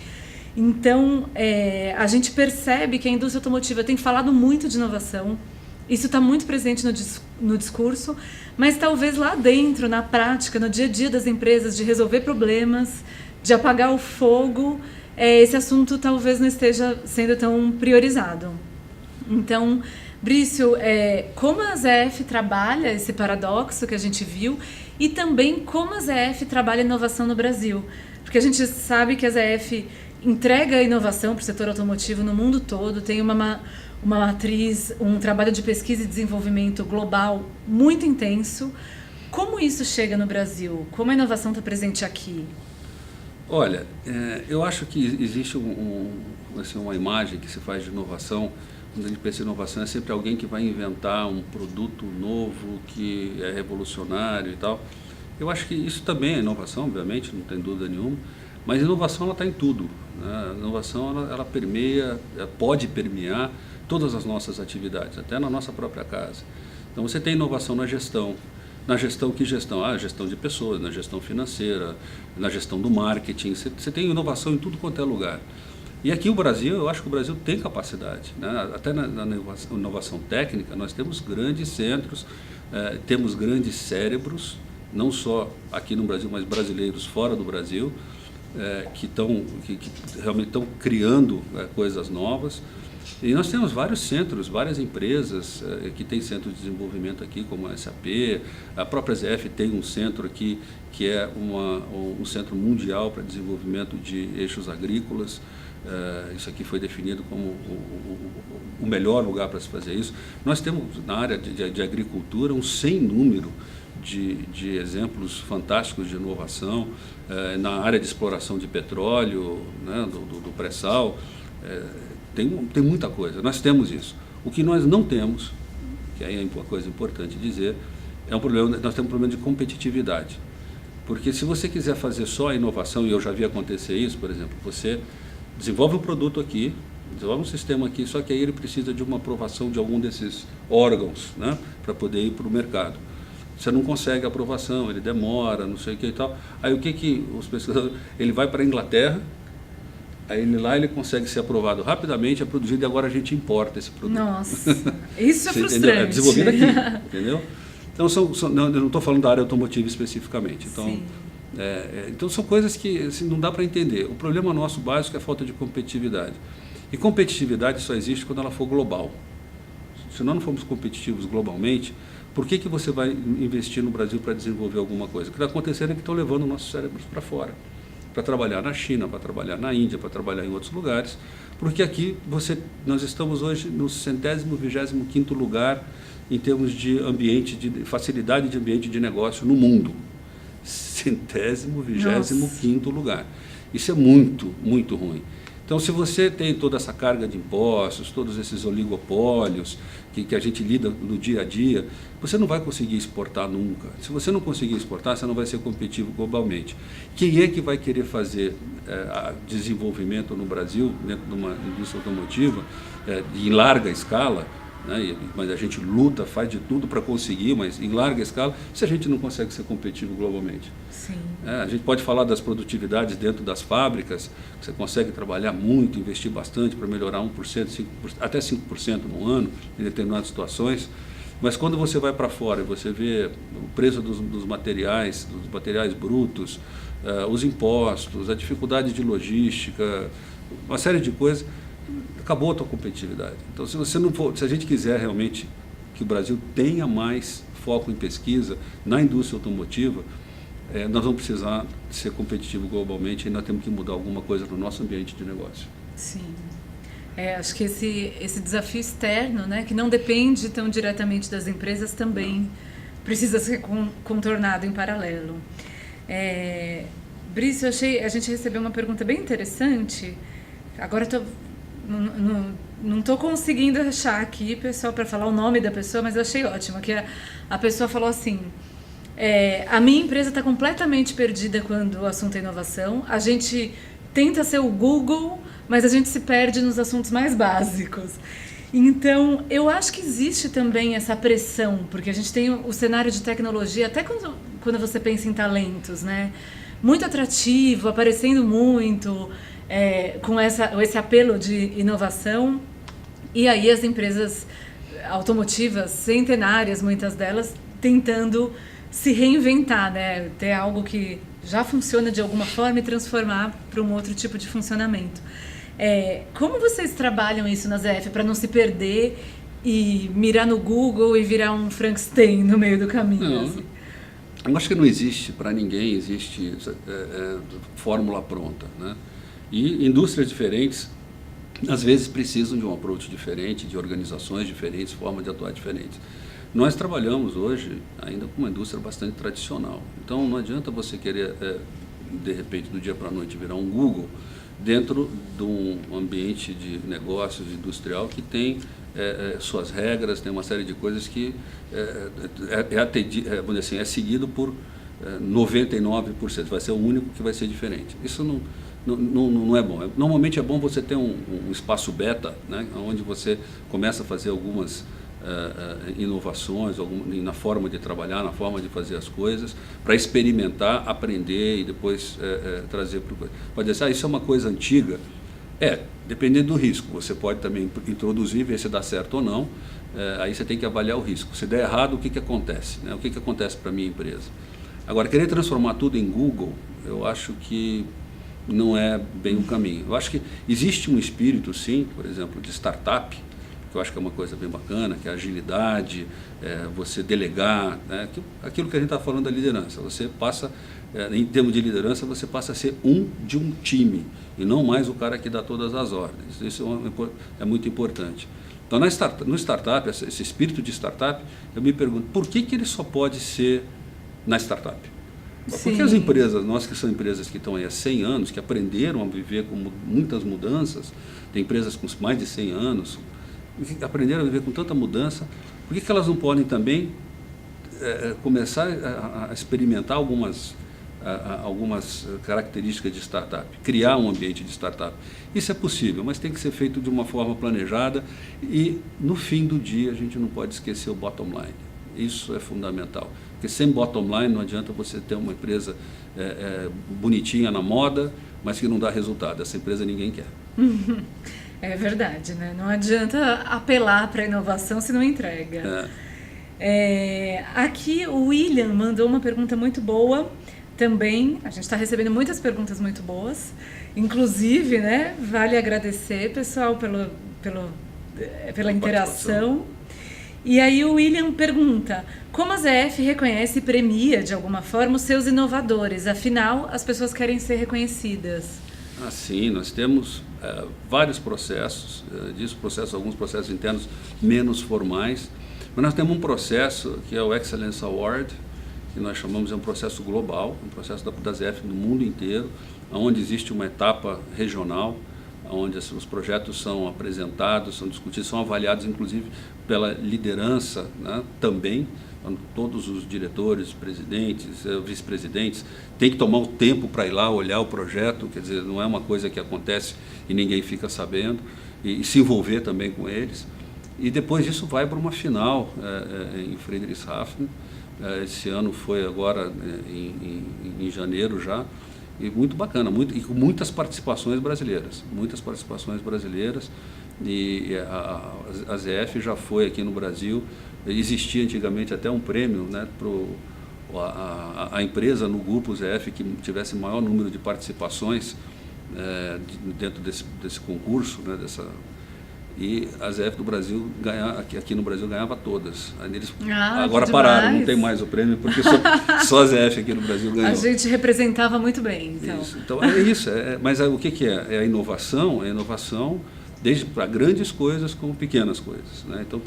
Então, a gente percebe que a indústria automotiva tem falado muito de inovação, isso está muito presente no discurso, mas talvez lá dentro, na prática, no dia a dia das empresas, de resolver problemas, de apagar o fogo, esse assunto talvez não esteja sendo tão priorizado. Então, Brício, como a ZF trabalha esse paradoxo que a gente viu e também como a ZF trabalha a inovação no Brasil? Porque a gente sabe que a ZF entrega a inovação para o setor automotivo no mundo todo, tem uma matriz, um trabalho de pesquisa e desenvolvimento global muito intenso. Como isso chega no Brasil? Como a inovação está presente aqui? Olha, eu acho que existe uma imagem que se faz de inovação. Quando a gente pensa em inovação, é sempre alguém que vai inventar um produto novo, que é revolucionário e tal. Eu acho que isso também é inovação, obviamente, não tem dúvida nenhuma, mas a inovação está em tudo, né? A inovação ela permeia, pode permear todas as nossas atividades, até na nossa própria casa. Então você tem inovação na gestão. Na gestão, que gestão? A gestão de pessoas, na gestão financeira, na gestão do marketing. Você tem inovação em tudo quanto é lugar. E aqui o Brasil, eu acho que o Brasil tem capacidade, né? Até na inovação técnica, nós temos grandes centros, temos grandes cérebros, não só aqui no Brasil, mas brasileiros fora do Brasil, que realmente estão criando coisas novas. E nós temos vários centros, várias empresas que têm centro de desenvolvimento aqui, como a SAP, a própria ZF tem um centro aqui que é um centro mundial para desenvolvimento de eixos agrícolas. Isso aqui foi definido como o melhor lugar para se fazer isso. Nós temos na área de agricultura um sem número de exemplos fantásticos de inovação, na área de exploração de petróleo, né, do pré-sal. Tem muita coisa, nós temos isso. O que nós não temos, que aí é uma coisa importante dizer, nós temos um problema de competitividade. Porque se você quiser fazer só a inovação, e eu já vi acontecer isso, por exemplo, você desenvolve um produto aqui, desenvolve um sistema aqui, só que aí ele precisa de uma aprovação de algum desses órgãos, né, para poder ir para o mercado. Você não consegue a aprovação, ele demora, não sei o que e tal. Aí o que os pesquisadores... Ele vai para a Inglaterra, aí lá ele consegue ser aprovado rapidamente, é produzido e agora a gente importa esse produto. Nossa, isso é frustrante. Entendeu? É desenvolvido aqui, entendeu? Então, eu não estou falando da área automotiva especificamente. Então, Então são coisas que assim, não dá para entender. O problema nosso básico é a falta de competitividade. E competitividade só existe quando ela for global. Se nós não formos competitivos globalmente, por que você vai investir no Brasil para desenvolver alguma coisa? O que está acontecendo é que estão levando nossos cérebros para fora, para trabalhar na China, para trabalhar na Índia, para trabalhar em outros lugares, porque aqui nós estamos hoje no 100º, 25º lugar em termos de ambiente, de facilidade de ambiente de negócio no mundo. 100º, 25º lugar. Isso é muito, muito ruim. Então, se você tem toda essa carga de impostos, todos esses oligopólios que a gente lida no dia a dia, você não vai conseguir exportar nunca. Se você não conseguir exportar, você não vai ser competitivo globalmente. Quem é que vai querer fazer desenvolvimento no Brasil, dentro de uma indústria automotiva, em larga escala, né? Mas a gente luta, faz de tudo para conseguir, mas em larga escala, se a gente não consegue ser competitivo globalmente. Sim. A gente pode falar das produtividades dentro das fábricas, que você consegue trabalhar muito, investir bastante para melhorar 1%, 5%, até 5% no ano, em determinadas situações, mas quando você vai para fora e você vê o preço dos materiais brutos, os impostos, a dificuldade de logística, uma série de coisas, acabou a tua competitividade. Então, se a gente quiser realmente que o Brasil tenha mais foco em pesquisa na indústria automotiva, nós vamos precisar ser competitivo globalmente e nós temos que mudar alguma coisa no nosso ambiente de negócio. Sim. Acho que esse desafio externo, né, que não depende tão diretamente das empresas, também precisa ser contornado em paralelo. Brício, a gente recebeu uma pergunta bem interessante. Agora não estou conseguindo achar aqui, pessoal, para falar o nome da pessoa, mas eu achei ótimo, que a pessoa falou assim: a minha empresa está completamente perdida quando o assunto é inovação, a gente tenta ser o Google, mas a gente se perde nos assuntos mais básicos. Então, eu acho que existe também essa pressão, porque a gente tem o cenário de tecnologia, até quando você pensa em talentos, né? Muito atrativo, aparecendo muito, com esse apelo de inovação, e aí as empresas automotivas, centenárias, muitas delas, tentando se reinventar, né? Ter algo que já funciona de alguma forma e transformar para um outro tipo de funcionamento. Como vocês trabalham isso na ZF para não se perder e mirar no Google e virar um Frankenstein no meio do caminho? Não, assim? Eu acho que não existe para ninguém, existe fórmula pronta, né? E indústrias diferentes, às vezes, precisam de um approach diferente, de organizações diferentes, formas de atuar diferentes. Nós trabalhamos hoje ainda com uma indústria bastante tradicional. Então, não adianta você querer, de repente, do dia para a noite, virar um Google dentro de um ambiente de negócios industrial que tem suas regras, tem uma série de coisas que vamos dizer assim, é seguido por 99%. Vai ser o único que vai ser diferente. Isso não é bom. Normalmente é bom você ter um espaço beta, né, onde você começa a fazer algumas inovações na forma de trabalhar, na forma de fazer as coisas, para experimentar, aprender e depois trazer para o coisa. Pode dizer, isso é uma coisa antiga. Dependendo do risco. Você pode também introduzir, ver se dá certo ou não. Aí você tem que avaliar o risco. Se der errado, o que acontece? Né? O que acontece para a minha empresa? Agora, querer transformar tudo em Google, eu acho que não é bem o caminho. Eu acho que existe um espírito, sim, por exemplo, de startup, que eu acho que é uma coisa bem bacana, que é a agilidade, você delegar, né? Aquilo que a gente está falando da liderança. Você passa, em termos de liderança, você passa a ser de um time, e não mais o cara que dá todas as ordens. Isso é muito importante. Então, no startup, esse espírito de startup, eu me pergunto, por que ele só pode ser na startup? Sim. Porque as empresas, nós que são empresas que estão aí há 100 anos, que aprenderam a viver com muitas mudanças, tem empresas com mais de 100 anos, que aprenderam a viver com tanta mudança, por que elas não podem também começar a experimentar algumas características de startup, criar um ambiente de startup? Isso é possível, mas tem que ser feito de uma forma planejada e, no fim do dia, a gente não pode esquecer o bottom line. Isso é fundamental, porque sem bottom line não adianta você ter uma empresa bonitinha na moda, mas que não dá resultado. Essa empresa ninguém quer. É verdade, né? Não adianta apelar para a inovação se não entrega. Aqui o William mandou uma pergunta muito boa, também, a gente está recebendo muitas perguntas muito boas, inclusive, né, vale agradecer, pessoal, pela interação. E aí o William pergunta, como a ZF reconhece e premia, de alguma forma, os seus inovadores? Afinal, as pessoas querem ser reconhecidas. Sim, nós temos vários processos, alguns processos internos menos formais, mas nós temos um processo que é o Excellence Award, que nós chamamos de um processo global, um processo da ZF no mundo inteiro, onde existe uma etapa regional, onde os projetos são apresentados, são discutidos, são avaliados inclusive pela liderança, né, também. Todos os diretores, presidentes, vice-presidentes têm que tomar o tempo para ir lá olhar o projeto, quer dizer, não é uma coisa que acontece e ninguém fica sabendo, e se envolver também com eles. E depois disso vai para uma final em Friedrichshafen. Esse ano foi agora em janeiro já, e muito bacana, e com muitas participações brasileiras, e a ZF já foi aqui no Brasil. Existia antigamente até um prêmio, né, para a empresa no grupo ZF que tivesse maior número de participações dentro desse concurso, né, e a ZF do Brasil aqui no Brasil ganhava todas. Aí eles agora pararam, não tem mais o prêmio, porque só a ZF aqui no Brasil ganhou. A gente representava muito bem, então. Então é isso, mas o que é? É a inovação, desde para grandes coisas como pequenas coisas, né? Então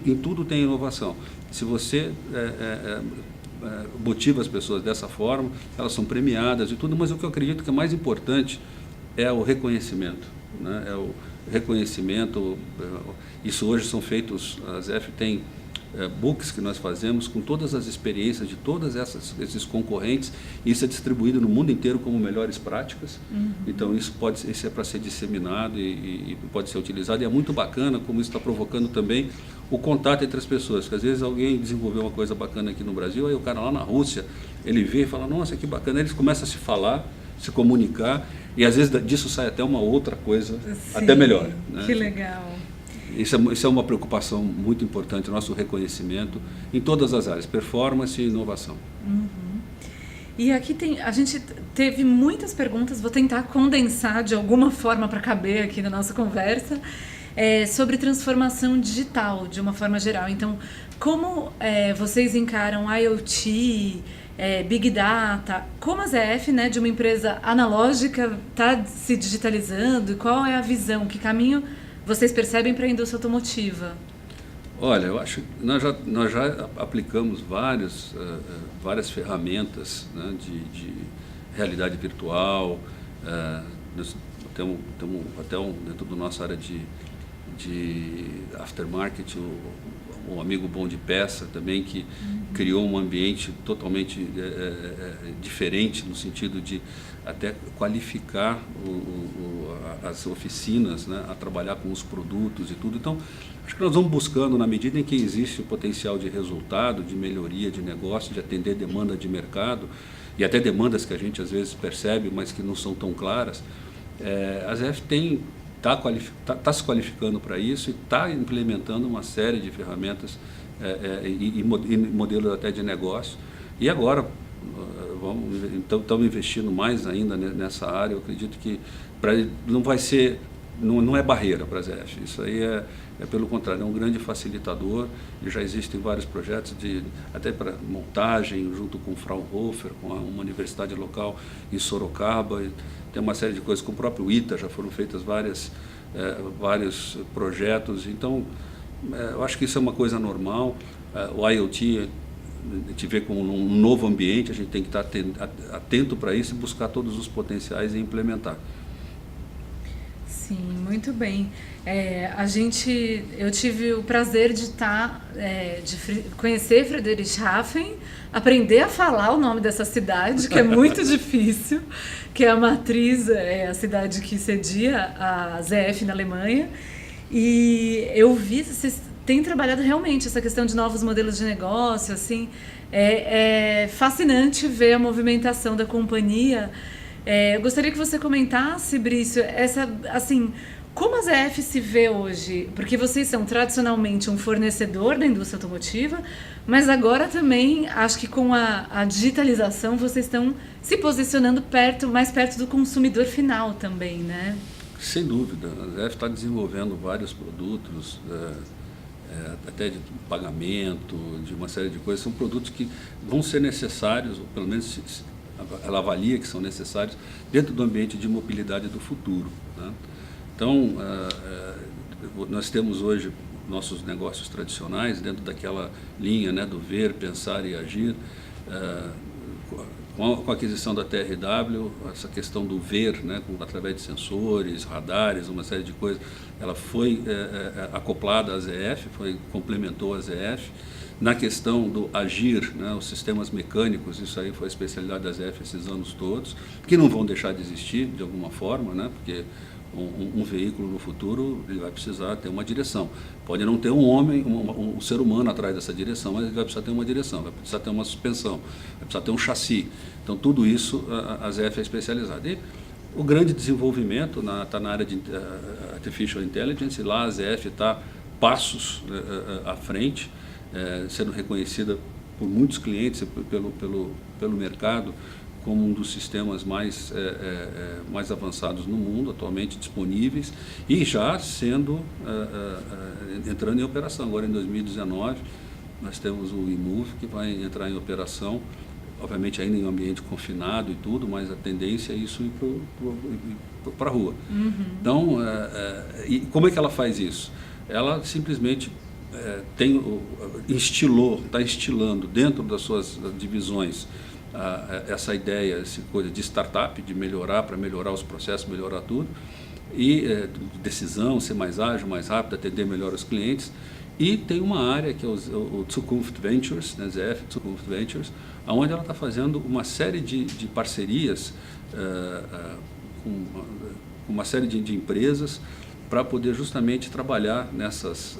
em tudo tem inovação. Se você motiva as pessoas dessa forma, elas são premiadas e tudo, mas o que eu acredito que é mais importante é o reconhecimento, né? É o reconhecimento. Isso hoje são feitos, a ZF tem books que nós fazemos com todas as experiências de todos esses concorrentes, e isso é distribuído no mundo inteiro como melhores práticas. Então isso é para ser disseminado e pode ser utilizado, e é muito bacana como isso está provocando também o contato entre as pessoas, porque às vezes alguém desenvolveu uma coisa bacana aqui no Brasil, aí o cara lá na Rússia, ele vê e fala, nossa, que bacana, aí eles começam a se falar, se comunicar, e às vezes disso sai até uma outra coisa. Sim, até melhor, né? Que legal. Isso é uma preocupação muito importante, nosso reconhecimento em todas as áreas, performance e inovação. E aqui a gente teve muitas perguntas, vou tentar condensar de alguma forma para caber aqui na nossa conversa, sobre transformação digital, de uma forma geral. Então, como vocês encaram IoT, Big Data, como a ZF, né, de uma empresa analógica, está se digitalizando, e qual é a visão, que caminho vocês percebem para a indústria automotiva? Olha, eu acho que nós já aplicamos várias ferramentas, né, de realidade virtual. Nós temos até dentro da nossa área de aftermarket, um amigo bom de peça também, que criou um ambiente totalmente diferente, no sentido de até qualificar as oficinas, né, a trabalhar com os produtos e tudo. Então, acho que nós vamos buscando, na medida em que existe o potencial de resultado, de melhoria de negócio, de atender demanda de mercado, e até demandas que a gente às vezes percebe, mas que não são tão claras, a ZF está se qualificando para isso e está implementando uma série de ferramentas e modelos até de negócio. E agora estamos investindo mais ainda nessa área. Eu acredito que não é barreira para a ZF. Isso aí é pelo contrário, é um grande facilitador, e já existem vários projetos até para montagem junto com o Fraunhofer, com uma universidade local em Sorocaba. Tem uma série de coisas, com o próprio ITA já foram feitas vários projetos. Então, eu acho que isso é uma coisa normal. O IoT, a gente vê como um novo ambiente, a gente tem que estar atento para isso e buscar todos os potenciais e implementar. Sim, muito bem. Eu tive o prazer de conhecer Friedrichshafen, aprender a falar o nome dessa cidade, que é muito difícil, que é a matriz, a cidade que cedia a ZF na Alemanha. E eu vi, vocês têm trabalhado realmente essa questão de novos modelos de negócio, assim, é fascinante ver a movimentação da companhia. Eu gostaria que você comentasse, Brício, Como a ZF se vê hoje? Porque vocês são tradicionalmente um fornecedor da indústria automotiva, mas agora também, acho que com a digitalização, vocês estão se posicionando mais perto do consumidor final também, né? Sem dúvida. A ZF está desenvolvendo vários produtos, até de pagamento, de uma série de coisas. São produtos que vão ser necessários, ou pelo menos ela avalia que são necessários, dentro do ambiente de mobilidade do futuro, né? Então, nós temos hoje nossos negócios tradicionais dentro daquela linha, né, do ver, pensar e agir. Com a aquisição da TRW, essa questão do ver, né, através de sensores, radares, uma série de coisas, ela foi acoplada à ZF, complementou a ZF. Na questão do agir, né, os sistemas mecânicos, isso aí foi a especialidade da ZF esses anos todos, que não vão deixar de existir de alguma forma, né, porque um veículo no futuro ele vai precisar ter uma direção. Pode não ter um homem, um ser humano atrás dessa direção, mas ele vai precisar ter uma direção, vai precisar ter uma suspensão, vai precisar ter um chassi. Então, tudo isso a ZF é especializada. E o grande desenvolvimento está na área de Artificial Intelligence, e lá a ZF está passos à frente, sendo reconhecida por muitos clientes, pelo mercado, como um dos sistemas mais avançados no mundo, atualmente disponíveis, e já entrando em operação. Agora, em 2019, nós temos o eMove, que vai entrar em operação, obviamente ainda em um ambiente confinado e tudo, mas a tendência é isso ir para a rua. Uhum. Então, e como é que ela faz isso? Ela simplesmente está instilando dentro das suas divisões essa ideia, essa coisa de startup, de para melhorar os processos, melhorar tudo, e decisão, ser mais ágil, mais rápido, atender melhor os clientes. E tem uma área que é o Zukunft Ventures, né, ZF Zukunft Ventures, onde ela está fazendo uma série de parcerias com uma série de empresas para poder justamente trabalhar nessas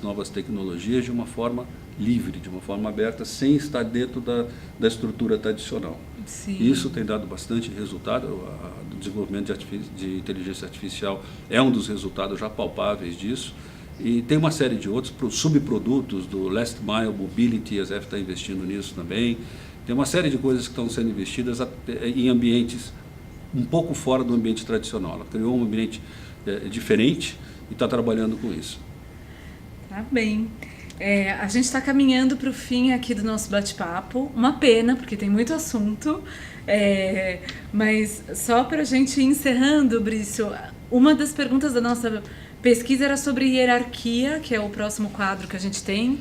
novas tecnologias de uma forma livre, de uma forma aberta, sem estar dentro da estrutura tradicional. Sim. Isso tem dado bastante resultado. O desenvolvimento de inteligência artificial é um dos resultados já palpáveis disso. E tem uma série de outros subprodutos do Last Mile Mobility, a ZF está investindo nisso também. Tem uma série de coisas que estão sendo investidas em ambientes um pouco fora do ambiente tradicional. Ela criou um ambiente diferente e está trabalhando com isso. Tá bem. A gente está caminhando para o fim aqui do nosso bate-papo. Uma pena, porque tem muito assunto. Mas só para a gente ir encerrando, Brício, uma das perguntas da nossa pesquisa era sobre hierarquia, que é o próximo quadro que a gente tem,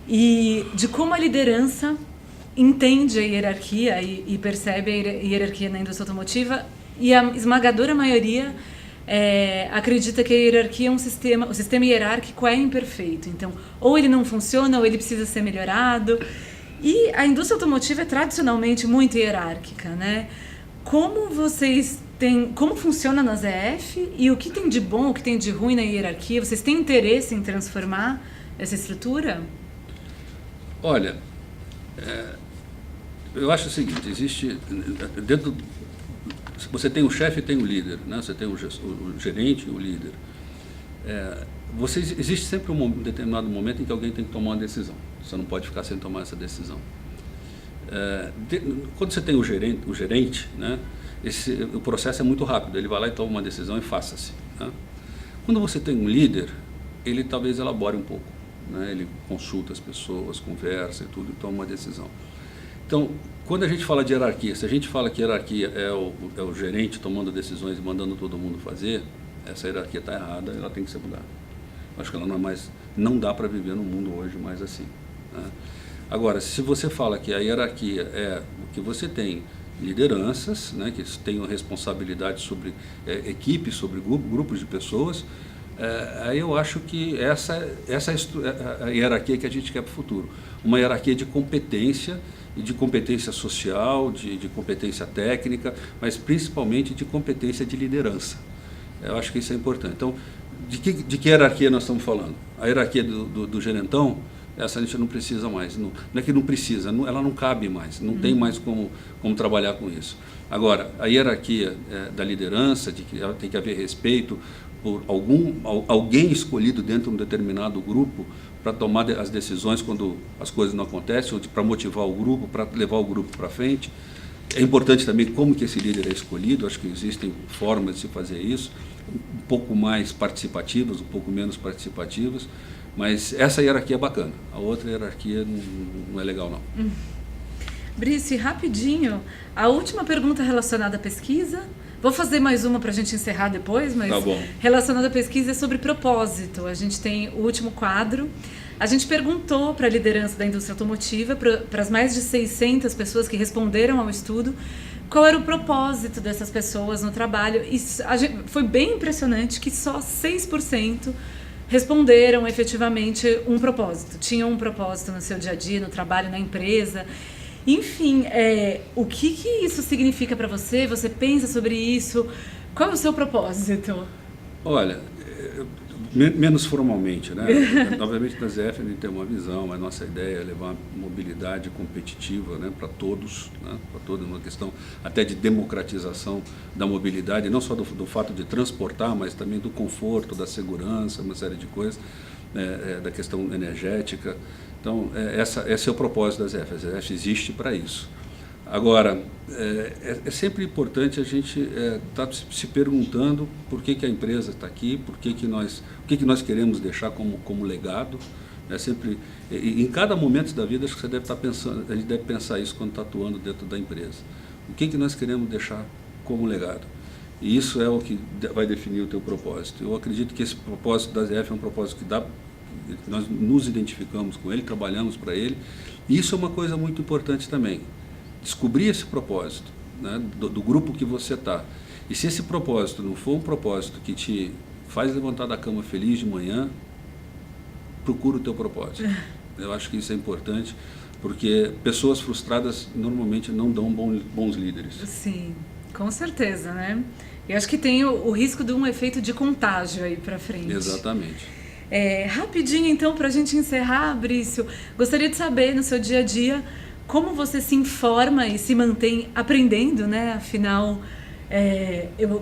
e de como a liderança entende a hierarquia e percebe a hierarquia na indústria automotiva, e a esmagadora maioria acredita que a hierarquia é o sistema hierárquico é imperfeito. Então, ou ele não funciona, ou ele precisa ser melhorado. E a indústria automotiva é tradicionalmente muito hierárquica, né? Como funciona na ZF e o que tem de bom, o que tem de ruim na hierarquia? Vocês têm interesse em transformar essa estrutura? Olha, eu acho o seguinte, existe dentro... Você tem o chefe e tem o líder, né? Você tem o gerente e o líder. Existe sempre um determinado momento em que alguém tem que tomar uma decisão. Você não pode ficar sem tomar essa decisão. Quando você tem o gerente, né? O processo é muito rápido. Ele vai lá e toma uma decisão e faça-se, né? Quando você tem um líder, ele talvez elabore um pouco, né? Ele consulta as pessoas, conversa e tudo, e toma uma decisão. Então, quando a gente fala de hierarquia, se a gente fala que hierarquia é o gerente tomando decisões e mandando todo mundo fazer, essa hierarquia está errada, ela tem que ser mudada. Acho que ela não dá para viver no mundo hoje mais assim, né? Agora, se você fala que a hierarquia é o que você tem lideranças, né, que tenham responsabilidade sobre equipes, sobre grupos de pessoas, aí eu acho que essa é a hierarquia que a gente quer para o futuro. Uma hierarquia de competência, e de competência social, de competência técnica, mas principalmente de competência de liderança. Eu acho que isso é importante. Então, de que hierarquia nós estamos falando? A hierarquia do gerentão, essa a gente não precisa mais. Não é que não precisa, ela não cabe mais, não tem mais como trabalhar com isso. Agora, a hierarquia da liderança, de que tem que haver respeito por alguém escolhido dentro de um determinado grupo para tomar as decisões quando as coisas não acontecem, ou para motivar o grupo, para levar o grupo para frente. É importante também como que esse líder é escolhido, acho que existem formas de se fazer isso, um pouco mais participativas, um pouco menos participativas, mas essa hierarquia é bacana, a outra hierarquia não é legal não. Brice, rapidinho, a última pergunta relacionada à pesquisa, vou fazer mais uma para a gente encerrar depois, mas tá bom. Relacionada à pesquisa é sobre propósito. A gente tem o último quadro. A gente perguntou para a liderança da indústria automotiva, para as mais de 600 pessoas que responderam ao estudo, qual era o propósito dessas pessoas no trabalho. E foi bem impressionante que só 6% responderam efetivamente um propósito. Tinham um propósito no seu dia a dia, no trabalho, na empresa. Enfim, o que isso significa para você? Você pensa sobre isso? Qual é o seu propósito? Olha, menos formalmente, né? Obviamente, na ZF a gente tem uma visão, a nossa ideia é levar mobilidade competitiva, né, para todos, né, para toda uma questão até de democratização da mobilidade, não só do fato de transportar, mas também do conforto, da segurança, uma série de coisas, da questão energética. Então, esse é o propósito da ZF. A ZF existe para isso. Agora, é sempre importante a gente estar se perguntando por que a empresa está aqui, o que nós queremos deixar como legado. Sempre, em cada momento da vida, acho que você deve estar pensando, a gente deve pensar isso quando está atuando dentro da empresa. O que nós queremos deixar como legado? E isso é o que vai definir o teu propósito. Eu acredito que esse propósito da ZF é um propósito que nós nos identificamos com ele, trabalhamos para ele. E isso é uma coisa muito importante também. Descobrir esse propósito, né, do grupo que você está. E se esse propósito não for um propósito que te faz levantar da cama feliz de manhã, procura o teu propósito. Eu acho que isso é importante, porque pessoas frustradas normalmente não dão bons líderes. Sim, com certeza, né? Eu acho que tem o risco de um efeito de contágio aí para frente. Exatamente. Rapidinho, então, para a gente encerrar, Brício, gostaria de saber, no seu dia a dia, como você se informa e se mantém aprendendo, né? Afinal,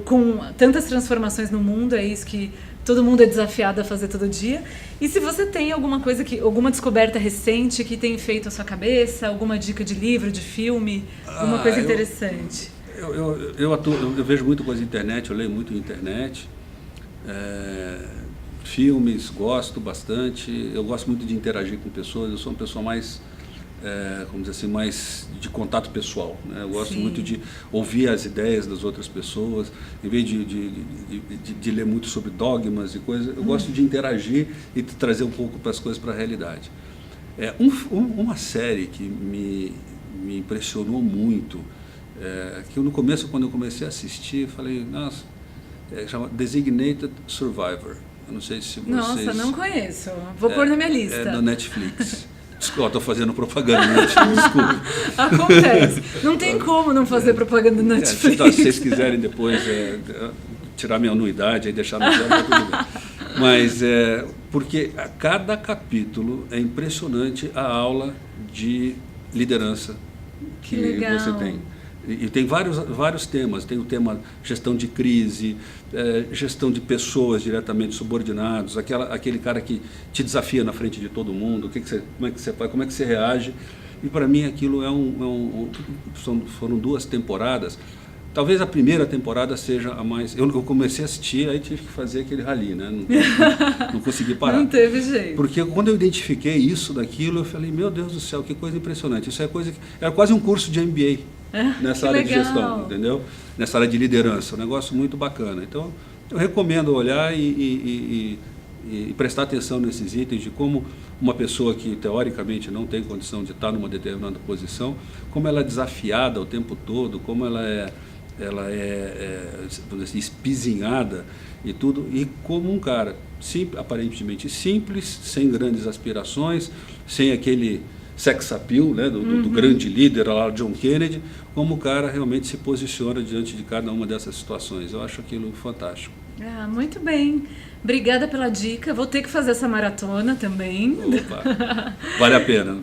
com tantas transformações no mundo, é isso que todo mundo é desafiado a fazer todo dia. E se você tem alguma descoberta recente que tem feito a sua cabeça, alguma dica de livro, de filme, alguma coisa interessante? Eu vejo muita coisa na internet, eu leio muito na internet. Filmes, gosto bastante. Eu gosto muito de interagir com pessoas. Eu sou uma pessoa mais, vamos dizer assim, mais de contato pessoal, né? Eu gosto muito de ouvir as ideias das outras pessoas, em vez de ler muito sobre dogmas e coisas. Eu gosto de interagir e de trazer um pouco para as coisas para a realidade. Uma série que me impressionou muito, que eu no começo, quando eu comecei a assistir, falei, nossa, chama Designated Survivor. Eu não sei se vocês... Nossa, não conheço. Vou pôr na minha lista. É da Netflix. Desculpa, estou fazendo propaganda na Netflix, desculpa. Acontece. Não tem como não fazer propaganda na Netflix. Se vocês quiserem depois tirar minha anuidade e deixar no zero, tudo bem. Mas porque a cada capítulo é impressionante a aula de liderança que você tem. E tem vários temas. Tem o tema gestão de crise, gestão de pessoas diretamente subordinados, aquele cara que te desafia na frente de todo mundo, como é que você faz, como é que você reage. E para mim aquilo foram 2 temporadas. Talvez a primeira temporada seja a mais... Eu comecei a assistir, aí tive que fazer aquele rally, né? Não consegui parar. Não teve jeito. Porque quando eu identifiquei isso daquilo, eu falei, meu Deus do céu, que coisa impressionante. Isso era quase um curso de MBA nessa área de gestão, entendeu? Nessa área de liderança, um negócio muito bacana. Então, eu recomendo olhar e prestar atenção nesses itens de como uma pessoa que teoricamente não tem condição de estar numa determinada posição, como ela é desafiada o tempo todo, como ela é vamos dizer assim, espizinhada e tudo, e como um cara aparentemente simples, sem grandes aspirações, sem aquele sex appeal, né, do grande líder lá, John Kennedy, como o cara realmente se posiciona diante de cada uma dessas situações. Eu acho aquilo fantástico. Ah, muito bem. Obrigada pela dica. Vou ter que fazer essa maratona também. Opa, vale a pena.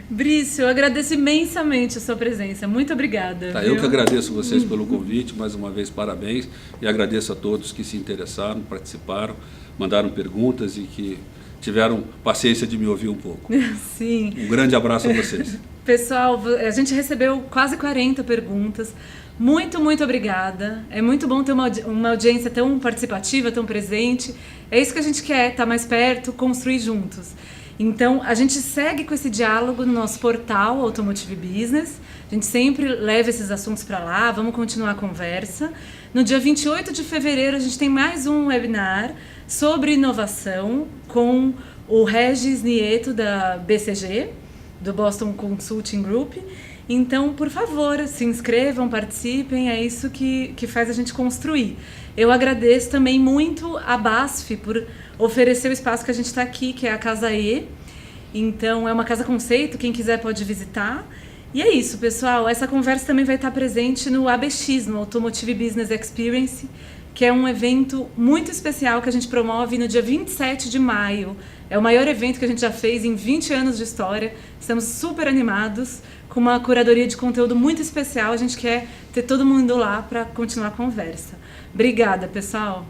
Brício, eu agradeço imensamente a sua presença. Muito obrigada. Tá, eu que agradeço vocês pelo convite, mais uma vez parabéns, e agradeço a todos que se interessaram, participaram, mandaram perguntas e que tiveram paciência de me ouvir um pouco. Sim. Um grande abraço a vocês. Pessoal, a gente recebeu quase 40 perguntas. Muito, muito obrigada. É muito bom ter uma audiência tão participativa, tão presente. É isso que a gente quer, estar mais perto, construir juntos. Então, a gente segue com esse diálogo no nosso portal Automotive Business. A gente sempre leva esses assuntos para lá, vamos continuar a conversa. No dia 28 de fevereiro, a gente tem mais um webinar sobre inovação com o Regis Nieto, da BCG, do Boston Consulting Group. Então, por favor, se inscrevam, participem, é isso que faz a gente construir. Eu agradeço também muito a BASF por oferecer o espaço que a gente está aqui, que é a Casa E. Então, é uma casa conceito, quem quiser pode visitar. E é isso, pessoal. Essa conversa também vai estar presente no ABX, no Automotive Business Experience, que é um evento muito especial que a gente promove no dia 27 de maio. É o maior evento que a gente já fez em 20 anos de história. Estamos super animados, com uma curadoria de conteúdo muito especial. A gente quer ter todo mundo lá para continuar a conversa. Obrigada, pessoal!